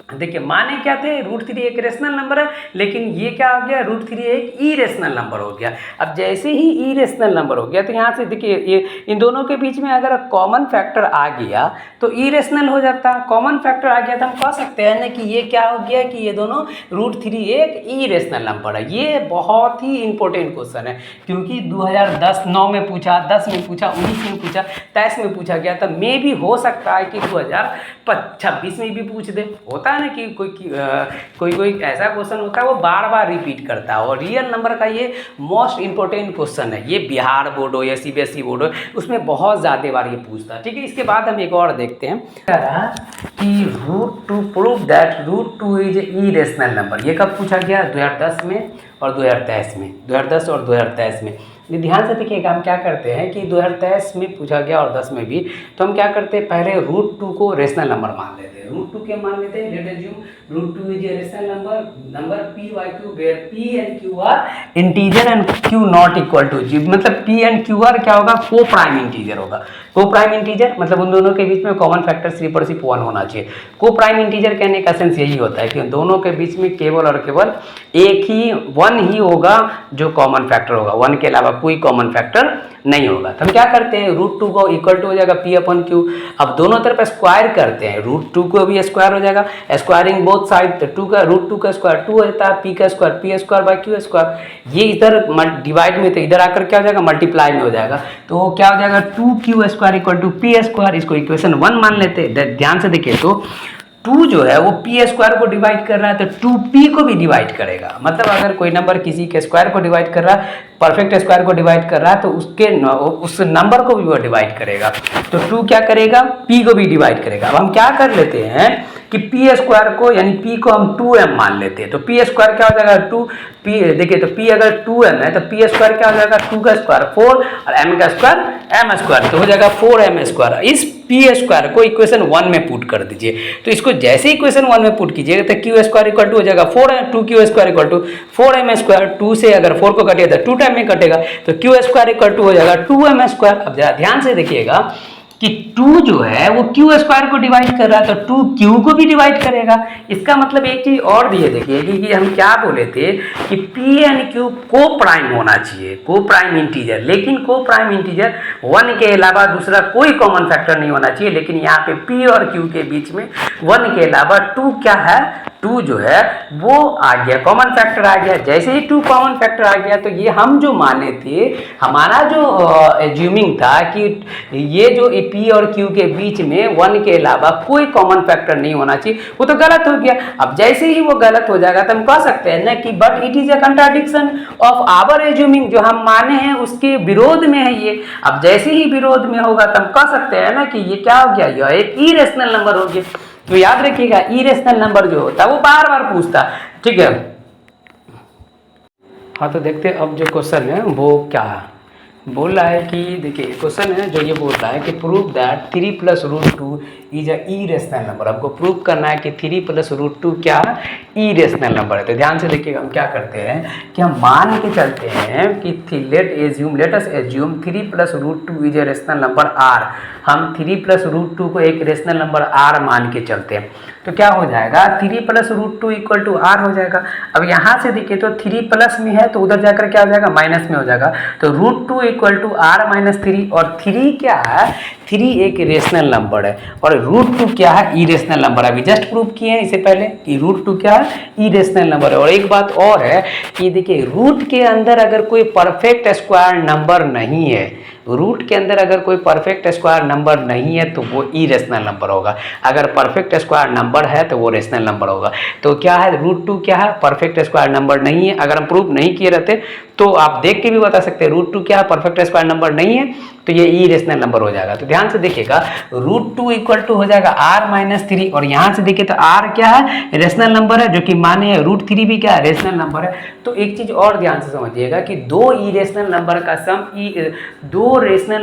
देखिए माने क्या थे, √3 एक रेशनल नंबर है, लेकिन ये क्या हो गया, √3 एक इरेशनल नंबर हो गया। अब जैसे ही इरेशनल नंबर हो गया तो यहाँ से देखिए ये इन दोनों के बीच में अगर कॉमन फैक्टर आ गया तो इरेशनल हो जाता है। कॉमन फैक्टर आ गया तो हम कह सकते हैं ना कि ये क्या हो गया कि ये दोनों √3 एक इरेशनल नंबर है। ये बहुत ही इंपॉर्टेंट क्वेश्चन है, क्योंकि 2010-9 में पूछा, 10 में पूछा, 19 में पूछा, 23 में पूछा गया था। मे भी हो सकता है कि 2026 में भी पूछ दे। होता है ना कि कोई ऐसा क्वेश्चन होता है वो बार बार रिपीट करता है, और रियल नंबर का ये मोस्ट इंपॉर्टेंट क्वेश्चन है। ये बिहार बोर्ड हो या CBSE बोर्ड हो, उसमें बहुत ज़्यादा बार ये पूछता है। ठीक है, इसके बाद हम एक और देखते हैं कि √2 prove that √2 is irrational number. ये कब पूछा गया, 2010 में और 2023 में, 2010 और 2023 में। ध्यान से देखिएगा, हम क्या करते हैं कि 2023 में पूछा गया और 10 में भी, तो हम क्या करते हैं, पहले √2 को रेशनल नंबर मान लेते हैं। √2 क्या मान लेते हैं, let assume √2 is a rational number p by q where p and q are integer and q not equal to g। मतलब p and q r क्या होगा, को प्राइम इंटीजर होगा। को प्राइम इंटीजर मतलब उन दोनों के बीच में कॉमन फैक्टर सिर्फ 1 होना चाहिए। को प्राइम इंटीजर कहने का सेंस यही होता है कि उन दोनों के बीच में केवल और केवल एक ही 1 ही होगा जो कॉमन फैक्टर होगा, 1 के अलावा कोई कॉमन फैक्टर नहीं होगा। तो हम क्या करते हैं, √2 को इक्वल टू हो जाएगा p अपन q। अब दोनों तरफ स्क्वायर करते हैं, √2 को भी स्क्वायर हो जाएगा, स्क्वायरिंग बोथ साइड, तो √2 का स्क्वायर 2 होता है, p का square p square by q square. ये इधर डिवाइड में, तो इधर आकर क्या हो जाएगा, मल्टीप्लाई में हो जाएगा। तो क्या हो जाएगा, 2q square equal to p square. इसको इक्वेशन 1 मान लेते हैं। ध्यान से देखिए, तो 2 जो है वो p स्क्वायर को डिवाइड कर रहा है तो 2p को भी डिवाइड करेगा। मतलब अगर कोई नंबर किसी के स्क्वायर को डिवाइड कर रहा है, परफेक्ट स्क्वायर को डिवाइड कर रहा है, तो उस नंबर को भी वो डिवाइड करेगा। तो 2 क्या करेगा, p को भी डिवाइड करेगा। अब हम क्या कर लेते हैं कि p स्क्वायर को, यानी p को हम 2m मान लेते हैं। तो p स्क्वायर क्या हो जाएगा, 2p। देखिए तो p अगर 2m है तो p स्क्वायर क्या हो जाएगा, 2 का स्क्वायर 4 और m का स्क्वायर m स्क्वायर, तो हो जाएगा 4m स्क्वायर। इस p स्क्वायर को इक्वेशन 1 में पुट कर दीजिए। तो इसको जैसे इक्वेशन 1 में पुट कीजिएगा तो q स्क्वायर इक्वल टू हो जाएगा 2q square equal to 4m square. 2 से अगर 4 को कटिएगा तो 2 टाइम में कटेगा, तो q स्क्वायर इक्वल टू हो जाएगा 2m स्क्वायर। अब जरा ध्यान से देखिएगा कि 2 जो है वो q स्क्वायर को डिवाइड कर रहा है तो 2q को भी डिवाइड करेगा। इसका मतलब एक चीज और दिए देखिए कि हम क्या बोले थे कि p एंड q को प्राइम होना चाहिए, को प्राइम इंटीजर। लेकिन को प्राइम इंटीजर 1 के अलावा दूसरा कोई कॉमन फैक्टर नहीं होना चाहिए। लेकिन यहाँ पे p और q के बीच में 1 के अलावा 2 क्या है, 2 जो है वो आ गया, कॉमन फैक्टर आ गया। जैसे ही 2 कॉमन फैक्टर आ गया तो ये हम जो माने थे, हमारा जो एज्यूमिंग था कि ये जो p और q के बीच में 1 के अलावा कोई कॉमन फैक्टर नहीं होना चाहिए, वो तो गलत हो गया। अब जैसे ही वो गलत हो जाएगा तो हम कह सकते हैं ना कि but it is a contradiction of our assuming, जो हम माने हैं उसके विरोध में है ये। अब जैसे ही विरोध में होगा तो हम कह सकते हैं ना कि ये क्या हो गया, यह एक इरेशनल नंबर हो गया। तो याद रखिएगा, इरेशनल नंबर जो होता है वो बार बार पूछता, ठीक है। हाँ तो देखते हैं अब जो क्वेश्चन है वो क्या है। बोल रहा है कि देखिए क्वेश्चन है जो ये बोल रहा है कि prove that 3 plus root two is a irrational number. आपको प्रूव करना है कि 3 प्लस रूट टू क्या इरेशनल नंबर है। तो ध्यान से देखिएगा, हम क्या करते हैं कि हम मान के चलते हैं कि let us assume 3 plus root two is a rational number r. हम 3 प्लस रूट टू को एक रेशनल नंबर आर मान के चलते हैं तो क्या हो जाएगा, 3 plus root two equal to r हो जाएगा। अब यहाँ से देखिए तो 3 प्लस में है तो उधर जाकर क्या हो जाएगा, माइनस में हो जाएगा। तो root two equal to r minus 3, और 3 क्या है, 3 एक रेशनल नंबर है और रूट टू क्या है, इरेशनल नंबर। अभी जस्ट प्रूव किए हैं इससे पहले कि रूट टू क्या है, इरेशनल नंबर है। और एक बात और है कि देखिए रूट के अंदर अगर कोई परफेक्ट स्क्वायर नंबर नहीं है, रूट के अंदर अगर कोई परफेक्ट स्क्वायर नंबर नहीं है तो वो इरेशनल नंबर होगा। अगर परफेक्ट स्क्वायर नंबर है तो वो रेशनल नंबर होगा। तो क्या है, रूट टू क्या है, परफेक्ट स्क्वायर नंबर नहीं है। अगर हम प्रूफ नहीं किए रहते तो आप देख के भी बता सकते हैं रूट टू क्या है, परफेक्ट स्क्वायर नंबर नहीं है तो ये इरेशनल नंबर हो जाएगा। तो ध्यान से देखिएगा, रूट टू इक्वल टू हो जाएगा आर माइनस 3, और यहाँ से देखिए तो आर क्या है, रेशनल नंबर है, जो कि माने है रूट 3 भी क्या है, रेशनल नंबर है। तो एक चीज और ध्यान से समझिएगा कि दो रेशनल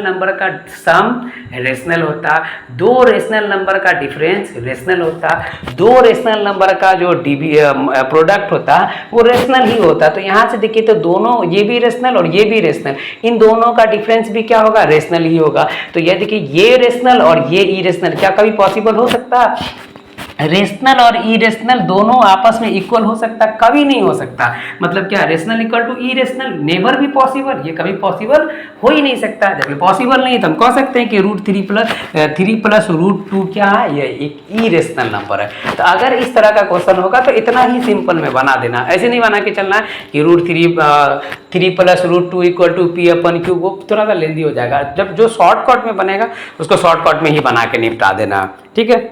नंबर का सम रेशनल होता, दो रेशनल नंबर का डिफरेंस रेशनल होता, दो रेशनल नंबर का जो प्रोडक्ट होता वो रेशनल ही होता। तो यहाँ से देखिए तो दोनों, ये भी रेशनल और ये भी रेशनल, इन दोनों का डिफरेंस भी क्या होगा, रेशनल ही होगा। तो ये देखिए ये रेशनल और ये इरेशनल क्या कभी पॉसिबल हो सकता है? रेशनल और इरेशनल दोनों आपस में इक्वल हो सकता, कभी नहीं हो सकता। मतलब क्या, rational equal to irrational never भी पॉसिबल, ये कभी पॉसिबल हो ही नहीं सकता। जब ये पॉसिबल नहीं तो हम कह सकते हैं कि रूट 3 प्लस रूट टू क्या है, ये एक इरेशनल नंबर है। तो अगर इस तरह का क्वेश्चन होगा तो इतना ही सिंपल में बना देना, ऐसे नहीं बना के चलना है कि root 3 plus root two equal to p upon q, वो थोड़ा सा लेंदी हो जाएगा। जब जो शॉर्टकट में बनेगा उसको शॉर्टकट में ही बना के निपटा देना, ठीक है।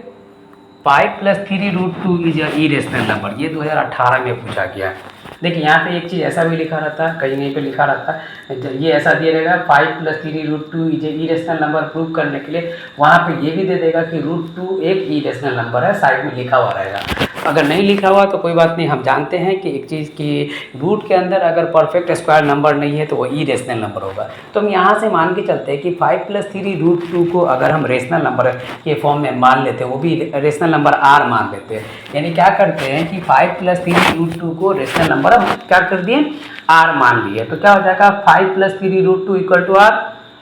5 plus 3 root two is irrational number, ये 2018 में पूछा गया है। देखिए यहाँ पे एक चीज़ ऐसा भी लिखा रहता है, कहीं नहीं पे लिखा रहता है, ये ऐसा दिया रहेगा 5 plus 3 root two is irrational number prove करने के लिए वहाँ पे ये भी दे देगा कि रूट टू एक इरेशनल नंबर है, साइड में लिखा हुआ रहेगा। अगर नहीं लिखा हुआ तो कोई बात नहीं, हम जानते हैं कि एक चीज़ की रूट के अंदर अगर परफेक्ट स्क्वायर नंबर नहीं है तो वो इरेशनल नंबर होगा। तो हम यहाँ से मान के चलते हैं कि 5 प्लस 3 रूट टू को अगर हम रेशनल नंबर के फॉर्म में मान लेते हैं, वो भी रेशनल नंबर आर मान लेते हैं, यानी क्या करते हैं कि 5 प्लस 3 रूट टू को रेशनल नंबर क्या कर दिए, आर मान लिए। तो क्या हो जाएगा, 5 plus 3 root two equal to r,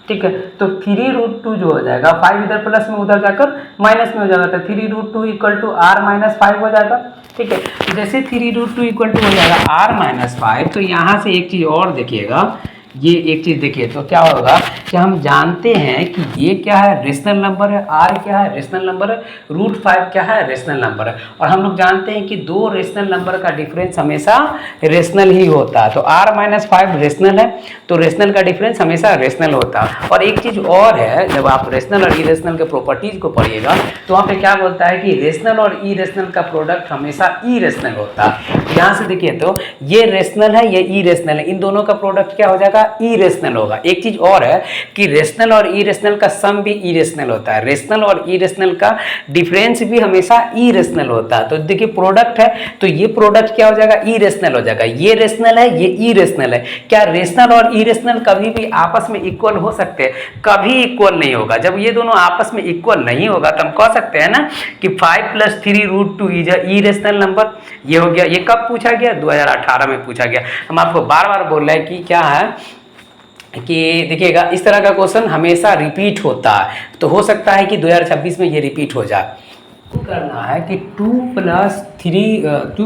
ठीक है। तो 3 रूट टू जो हो जाएगा, 5 इधर प्लस में उधर जाकर माइनस में हो जाएगा, तो 3 root two equal to r minus 5 हो जाएगा, ठीक है। तो जैसे 3 रूट टू इक्वल टू हो जाएगा आर माइनस 5, तो यहाँ से एक चीज़ और देखिएगा, ये एक चीज़ देखिए तो क्या होगा कि हम जानते हैं कि ये क्या है, रेशनल नंबर है, आर क्या है, रेशनल नंबर है, रूट 5 क्या है, रेशनल नंबर है। और हम लोग जानते हैं कि दो रेशनल नंबर का डिफरेंस हमेशा रेशनल ही होता है। तो आर माइनस 5 रेशनल है तो रेशनल का डिफरेंस हमेशा रेशनल होता है। और एक चीज़ और है, जब आप रेशनल और इरेशनल के प्रॉपर्टीज को पढ़िएगा तो वहाँ पे क्या बोलता है कि रेशनल और इरेशनल का प्रोडक्ट हमेशा इरेशनल होता है। यहाँ से देखिए तो ये रेशनल है, ये इरेशनल है, इन दोनों का प्रोडक्ट क्या हो जाएगा, इरेशनल होगा। एक चीज और है कि रेशनल और इरेशनल का सम भी इरेशनल होता है, रेशनल और इरेशनल का डिफरेंस भी हमेशा इरेशनल होता है। तो देखिए प्रोडक्ट है तो ये प्रोडक्ट क्या हो जाएगा, इरेशनल हो जाएगा। ये रेशनल है, ये इरेशनल है। क्या रेशनल और इरेशनल कभी भी आपस में इक्वल हो सकते हैं? कभी इक्वल नहीं होगा। जब ये दोनों आपस में इक्वल नहीं होगा तो हम कह सकते हैं ना कि 5 plus 3 root two is irrational number. ये हो गया। ये कब पूछा गया, 2018 में पूछा गया। हम आपको बार बार बोल रहे हैं कि क्या है कि देखिएगा इस तरह का क्वेश्चन हमेशा रिपीट होता है, तो हो सकता है कि 2026 में ये रिपीट हो जाए। करना है कि 2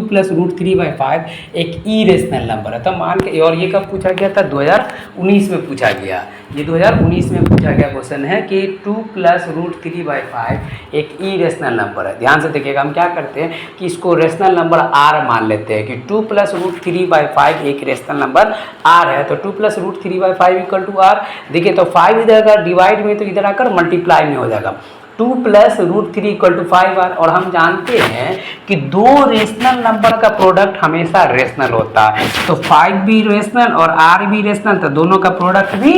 प्लस रूट 3/5 एक इरेशनल नंबर है। तो मान के, और ये कब पूछा गया था, 2019 में पूछा गया। ये 2019 में पूछा गया क्वेश्चन है कि 2 प्लस रूट 3/5 एक इरेशनल नंबर है। ध्यान से देखिएगा, हम क्या करते हैं कि इसको रेशनल नंबर आर मान लेते हैं कि 2 प्लस रूट 3/5 एक रेशनल नंबर आर है। तो 2 plus root 3/5 equal to r. देखिए तो 5 इधर अगर डिवाइड में तो इधर आकर मल्टीप्लाई में हो जाएगा। 2 plus root 3 equal to 5R। और हम जानते हैं कि दो रेशनल नंबर का प्रोडक्ट हमेशा रेशनल होता है। तो 5 भी रेशनल और R भी रेशनल, तो दोनों का प्रोडक्ट भी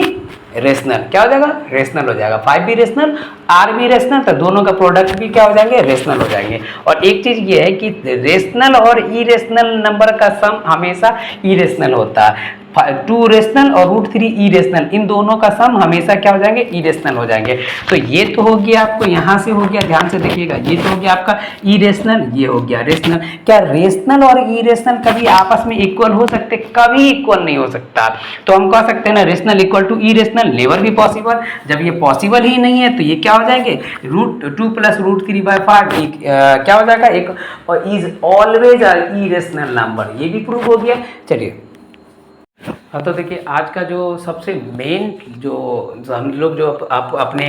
रेशनल क्या हो जाएगा, रेशनल हो जाएगा। 5 भी रेशनल, R भी रेशनल, तो दोनों का प्रोडक्ट भी क्या हो जाएंगे, रेशनल हो जाएंगे। और एक चीज ये है कि रेशनल और इरेशनल नंबर का सम हमेशा इरेशनल होता है। 2 रेशनल और √3 इरेशनल, इन दोनों का सम हमेशा क्या हो जाएंगे, इरेशनल हो जाएंगे। तो ये तो हो गया आपको यहाँ से हो गया, ध्यान से देखिएगा, ये तो हो गया आपका इरेशनल, ये हो गया रेशनल। क्या रेशनल और इरेशनल कभी आपस में इक्वल हो सकते? कभी इक्वल नहीं हो सकता। तो हम कह सकते हैं ना rational equal to irrational, never भी पॉसिबल। जब ये पॉसिबल ही नहीं है तो ये क्या हो जाएंगे, √2 + √3/5 क्या हो जाएगा, एक इज ऑलवेज इरेशनल नंबर, ये भी प्रूव हो गया। चलिए हाँ, तो देखिए आज का जो सबसे मेन जो हम लोग जो आप अपने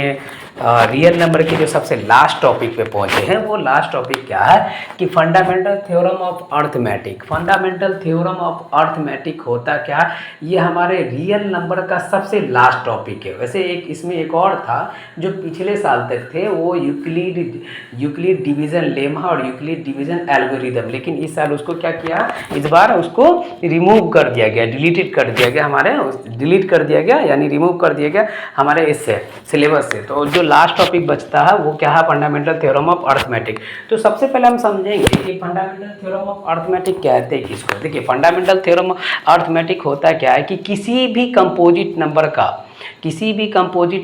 रियल नंबर के जो सबसे लास्ट टॉपिक पे पहुंचे हैं, वो लास्ट टॉपिक क्या है कि fundamental theorem of arithmetic. Fundamental theorem of arithmetic होता क्या, ये हमारे रियल नंबर का सबसे लास्ट टॉपिक है। वैसे एक इसमें एक और था जो पिछले साल तक थे, वो यूक्लिड डिवीज़न लेमा और यूक्लिड डिवीज़न एल्गोरिदम, लेकिन इस साल उसको क्या किया, इस बार उसको रिमूव कर दिया गया, डिलीटेड कर दिया गया, हमारे डिलीट कर दिया गया, यानी रिमूव कर दिया गया हमारे इससे सिलेबस से। तो जो लास्ट टॉपिक बचता है वो क्या है, फंडामेंटल थ्योरम ऑफ अर्थमेटिक। तो सबसे पहले हम समझेंगे कि फंडामेंटल थ्योरम ऑफ अर्थमेटिक कहते हैं किसको। देखिए फंडामेंटल थ्योरम ऑफ अर्थमेटिक होता क्या है कि किसी भी कंपोजिट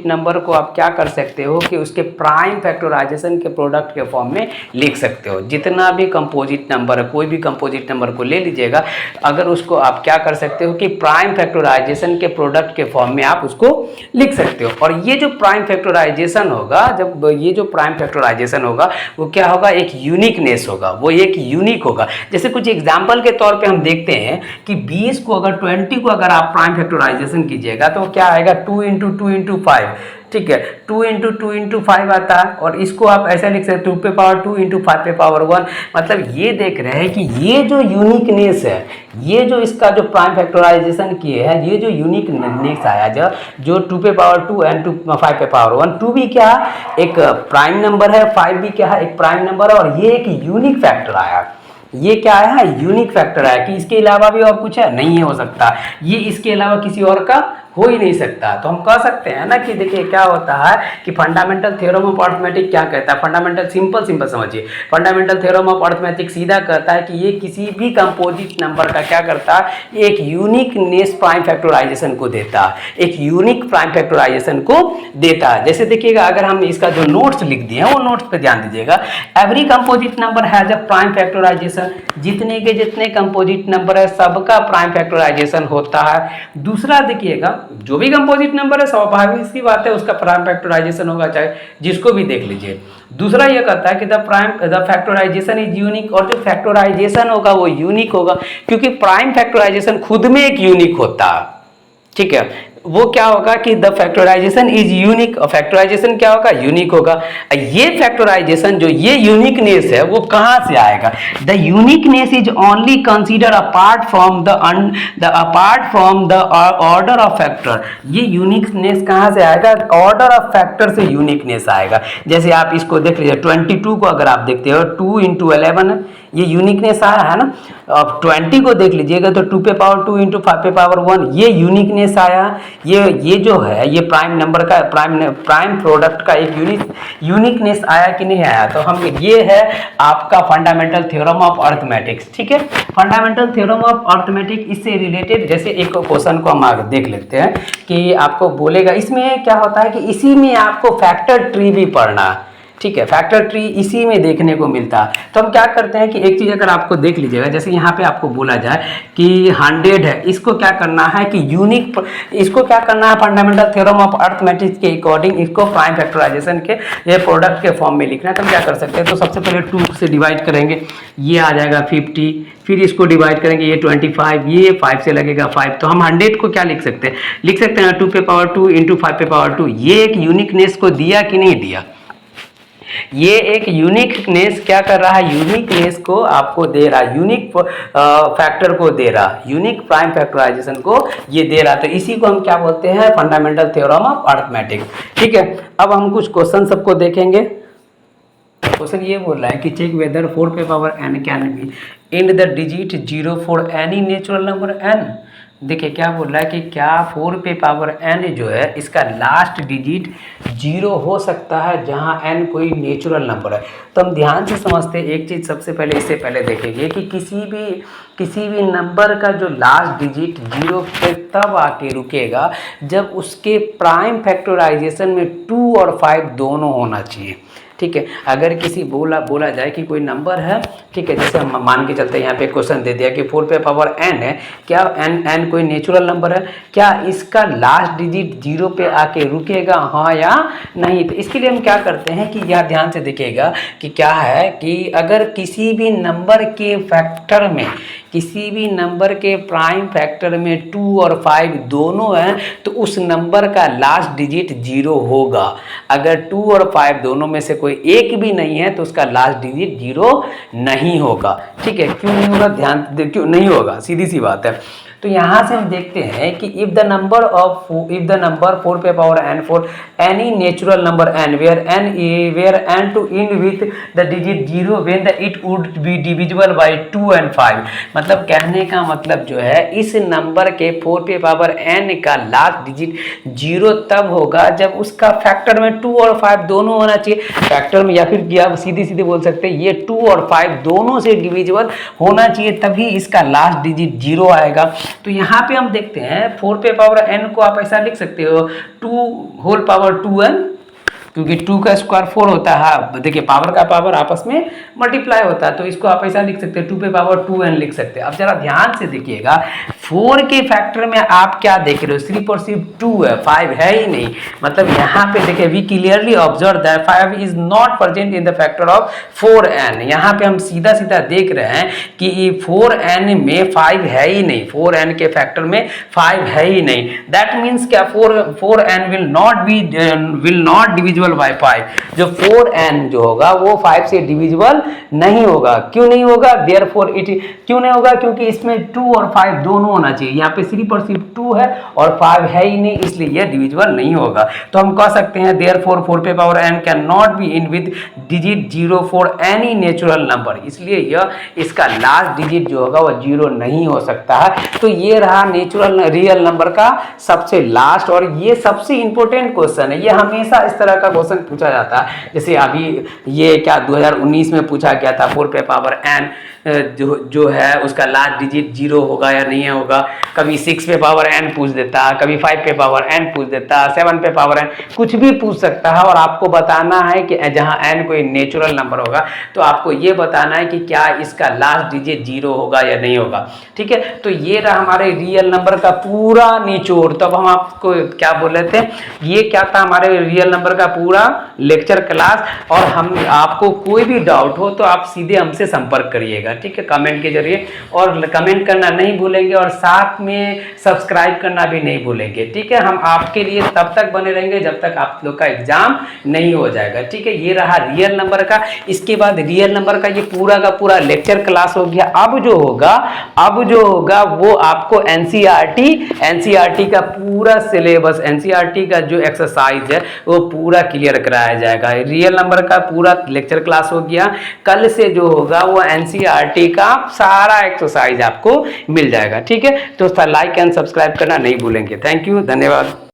नंबर को आप क्या कर सकते हो कि उसके प्राइम फैक्टराइजेशन के प्रोडक्ट के फॉर्म में लिख सकते हो। जितना भी कंपोजिट नंबर है, कोई भी कंपोजिट नंबर को ले लीजिएगा, अगर उसको आप क्या कर सकते हो कि प्राइम फैक्टराइजेशन के प्रोडक्ट के फॉर्म में आप उसको लिख सकते हो। और ये जो प्राइम फैक्टराइजेशन होगा, जब ये जो प्राइम फैक्टराइजेशन होगा वो क्या होगा, एक यूनिकनेस होगा, वो एक यूनिक होगा। जैसे कुछ एग्जाम्पल के तौर पे हम देखते हैं कि 20 को अगर 20 को अगर आप प्राइम फैक्टराइजेशन कीजिएगा तो क्या आएगा, 2 × 2 × 5, ठीक है, 2 × 2 × 5 आता है। और इसको आप ऐसे लिख सकते हो 2 × 5 × 1। मतलब ये देख रहे हैं कि ये जो यूनिकनेस है, ये जो इसका जो प्राइम फैक्टराइजेशन किए हैं, ये जो यूनिकनेस आया जो 2 × 2 और 5 × 1, 2 भी क्या एक प्राइम नंबर है, 5 भी क्या है एक प्राइम नंबर है, और ये एक यूनिक फैक्टर आया। ये क्या है, यूनिक फैक्टर है कि इसके अलावा भी और कुछ है नहीं हो सकता, ये इसके अलावा किसी और का हो ही नहीं सकता। तो हम कह सकते हैं ना कि देखिए क्या होता है कि फंडामेंटल थ्योरम ऑफ अर्थमेटिक क्या कहता है, फंडामेंटल सिंपल समझिए, फंडामेंटल थ्योरम ऑफ अर्थमेटिक सीधा कहता है कि ये किसी भी कंपोजिट नंबर का क्या करता है, एक यूनिकनेस प्राइम फैक्टराइजेशन को देता है, एक यूनिक प्राइम फैक्टराइजेशन को देता है। जैसे देखिएगा अगर हम इसका जो नोट्स लिख दिए हैं वो नोट्स पे ध्यान दीजिएगा, every composite number has a prime factorization, जितने के जितने कंपोजिट नंबर है सबका प्राइम फैक्टराइजेशन होता है। दूसरा देखिएगा जो भी कंपोजिट नंबर है स्वाभाविक सी बात है उसका प्राइम फैक्टराइजेशन होगा, चाहे जिसको भी देख लीजिए। दूसरा ये कहता है कि द फैक्टराइजेशन इज यूनिक, और जो फैक्टराइजेशन होगा वो यूनिक होगा क्योंकि प्राइम फैक्टराइजेशन खुद में एक यूनिक होता है, ठीक है। वो क्या होगा कि द फैक्टराइजेशन इज यूनिक, और फैक्टराइजेशन क्या होगा, यूनिक होगा। ये फैक्टराइजेशन जो ये यूनिकनेस है वो कहाँ से आएगा, the uniqueness is only consider apart from the order of factor. ये यूनिकनेस कहाँ से आएगा, ऑर्डर ऑफ फैक्टर से यूनिकनेस आएगा। जैसे आप इसको देख लीजिए 22 को अगर आप देखते हो 2 × 11 है, ये यूनिकनेस आया है ना। अब 20 को देख लीजिएगा तो 2 × 2 × 5 × 1, ये यूनिकनेस आया। ये जो है ये प्राइम नंबर का प्राइम प्रोडक्ट का एक यूनिकनेस आया कि नहीं आया। तो हम ये है आपका फंडामेंटल थ्योरम ऑफ अर्थमेटिक्स, ठीक है। फंडामेंटल थ्योरम ऑफ अर्थमेटिक इससे रिलेटेड जैसे एक क्वेश्चन को हम आगे देख लेते हैं कि आपको बोलेगा, इसमें क्या होता है कि इसी में आपको फैक्टर ट्री भी पढ़ना है, ठीक है। फैक्टर ट्री इसी में देखने को मिलता है। तो हम क्या करते हैं कि एक चीज़ अगर आपको देख लीजिएगा, जैसे यहाँ पे आपको बोला जाए कि 100 है, इसको क्या करना है कि यूनिक, इसको क्या करना है फंडामेंटल थ्योरम ऑफ अर्थमेटिक्स के अकॉर्डिंग इसको प्राइम फैक्टराइजेशन के ये प्रोडक्ट के फॉर्म में लिखना है। तो हम क्या कर सकते हैं, तो सबसे पहले 2 से डिवाइड करेंगे, ये आ जाएगा 50, फिर इसको डिवाइड करेंगे ये 25, ये 5 से लगेगा 5। तो हम 100 को क्या लिख सकते हैं 2 × 2 × 5 × 2। ये एक यूनिकनेस को दिया कि नहीं दिया, ये एक यूनिकनेस क्या कर रहा है, यूनिकनेस को आपको दे रहा है, यूनिक फैक्टर को दे रहा, यूनिक प्राइम फैक्टराइजेशन को ये दे रहा। तो इसी को हम क्या बोलते हैं, फंडामेंटल थ्योरम ऑफ अर्थमेटिक्स, ठीक है। अब हम कुछ क्वेश्चन सबको देखेंगे। क्वेश्चन ये बोल रहा है कि check whether 4 × n can be in the digit 0 for any natural number n। देखिए क्या बोल रहा है कि क्या 4 पे पावर n जो है इसका लास्ट डिजिट 0 हो सकता है जहां n कोई नेचुरल नंबर है। तो हम ध्यान से समझते हैं एक चीज़, सबसे पहले इससे पहले देखेंगे कि किसी भी नंबर का जो लास्ट डिजिट 0 पे तब आके रुकेगा जब उसके प्राइम फैक्टराइजेशन में 2 और 5 दोनों होना चाहिए। ठीक है, अगर किसी बोला जाए कि कोई नंबर है, ठीक है, जैसे हम मान के चलते हैं यहाँ पे क्वेश्चन दे दिया कि 4 पे पावर n है, क्या n कोई नेचुरल नंबर है, क्या इसका लास्ट डिजिट 0 पे आके रुकेगा, हाँ या नहीं। तो इसके लिए हम क्या करते हैं कि यह ध्यान से देखिएगा कि क्या है कि अगर किसी भी नंबर के फैक्टर में, किसी भी नंबर के प्राइम फैक्टर में 2 और 5 दोनों हैं तो उस नंबर का लास्ट डिजिट 0 होगा। अगर 2 और 5 दोनों में से कोई एक भी नहीं है तो उसका लास्ट डिजिट 0 नहीं होगा। ठीक है, क्यों नहीं होगा, ध्यान क्यों नहीं होगा, सीधी सी बात है। तो यहाँ से हम देखते हैं कि इफ द नंबर 4 पे power n for any natural number n where n to in with the digit 0 when the it would be divisible by 2 and 5। मतलब कहने का मतलब जो है इस नंबर के 4 पे पावर n का लास्ट डिजिट 0 तब होगा जब उसका फैक्टर में 2 और 5 दोनों होना चाहिए। फैक्टर में या फिर आप सीधे बोल सकते हैं ये 2 और 5 दोनों से डिविजिबल होना चाहिए, तभी इसका लास्ट डिजिट 0 आएगा। तो यहाँ पे हम देखते हैं 4 पे पावर n को आप ऐसा लिख सकते हो 2 होल पावर 2n, क्योंकि 2 का स्क्वायर 4 होता है। देखिए पावर का पावर आपस में मल्टीप्लाई होता है, तो इसको आप ऐसा लिख सकते हैं 2 पे पावर 2n लिख सकते हैं। अब जरा ध्यान से देखिएगा 4 के फैक्टर में आप क्या देख रहे हो, सिर्फ और सिर्फ 2 है, 5 है ही नहीं। मतलब यहाँ पे देखिए we clearly observe that 5 is not present in the factor of 4n। यहाँ पे हम सीधा देख रहे हैं कि 4n में 5 है ही नहीं, 4n के फैक्टर में 5 है ही नहीं। दैट मीन्स क्या 4n will not divisible by 5। जो 4n जो होगा वो 5 से डिविजिबल नहीं होगा। क्यों नहीं होगा, देयरफॉर इट क्यों नहीं होगा, क्योंकि इसमें 2 और 5 दोनों होना चाहिए। यहाँ पे सिर्फ और सिर्फ 2 है और 5 है ही नहीं, इसलिए यह डिविजिबल नहीं होगा। तो हम कह सकते हैं देयरफॉर 4 पे power n can not be in with digit 0 for any natural number. इसलिए यह इसका लास्ट डिजिट जो होगा वह 0 नहीं हो सकता है। तो ये रहा नेचुरल रियल नंबर का सबसे लास्ट और ये सबसे इंपॉर्टेंट क्वेश्चन है। ये हमेशा इस तरह का क्वेश्चन पूछा जाता है। जैसे अभी ये क्या 2019 में पूछा गया था 4 पे पावर n जो है उसका लास्ट डिजिट 0 होगा या नहीं होगा। कभी 6 पे पावर n पूछ देता, कभी 5 पे पावर n पूछ देता, 7 पे पावर n, कुछ भी पूछ सकता है। और आपको बताना है कि जहां n कोई नेचुरल नंबर होगा तो आपको ये बताना है कि क्या इसका लास्ट डिजिट 0 होगा या नहीं होगा। ठीक है, तो ये रहा हमारे रियल नंबर का पूरा निचोड़। तब हम आपको क्या बोल रहे थे, ये क्या था हमारे रियल नंबर का पूरा लेक्चर क्लास। और हम आपको कोई भी डाउट हो तो आप सीधे हमसे संपर्क करिएगा, ठीक है, कमेंट के जरिए। और कमेंट करना नहीं भूलेंगे और साथ में सब्सक्राइब करना भी नहीं भूलेंगे। ठीक है, हम आपके लिए तब तक बने रहेंगे जब तक आप लोग का एग्जाम नहीं हो जाएगा। ठीक है, ये रहा रियल नंबर का। इसके बाद रियल नंबर का ये पूरा का पूरा लेक्चर क्लास हो गया। अब जो होगा वो आपको एनसीईआरटी का पूरा सिलेबस, एनसीईआरटी का जो एक्सरसाइज है वो पूरा क्लियर कराया जाएगा। रियल नंबर का पूरा लेक्चर क्लास हो गया। कल से जो होगा वो एनसीईआरटी का सारा एक्सरसाइज आपको मिल जाएगा। ठीक है, तो लाइक एंड सब्सक्राइब करना नहीं भूलेंगे। थैंक यू, धन्यवाद।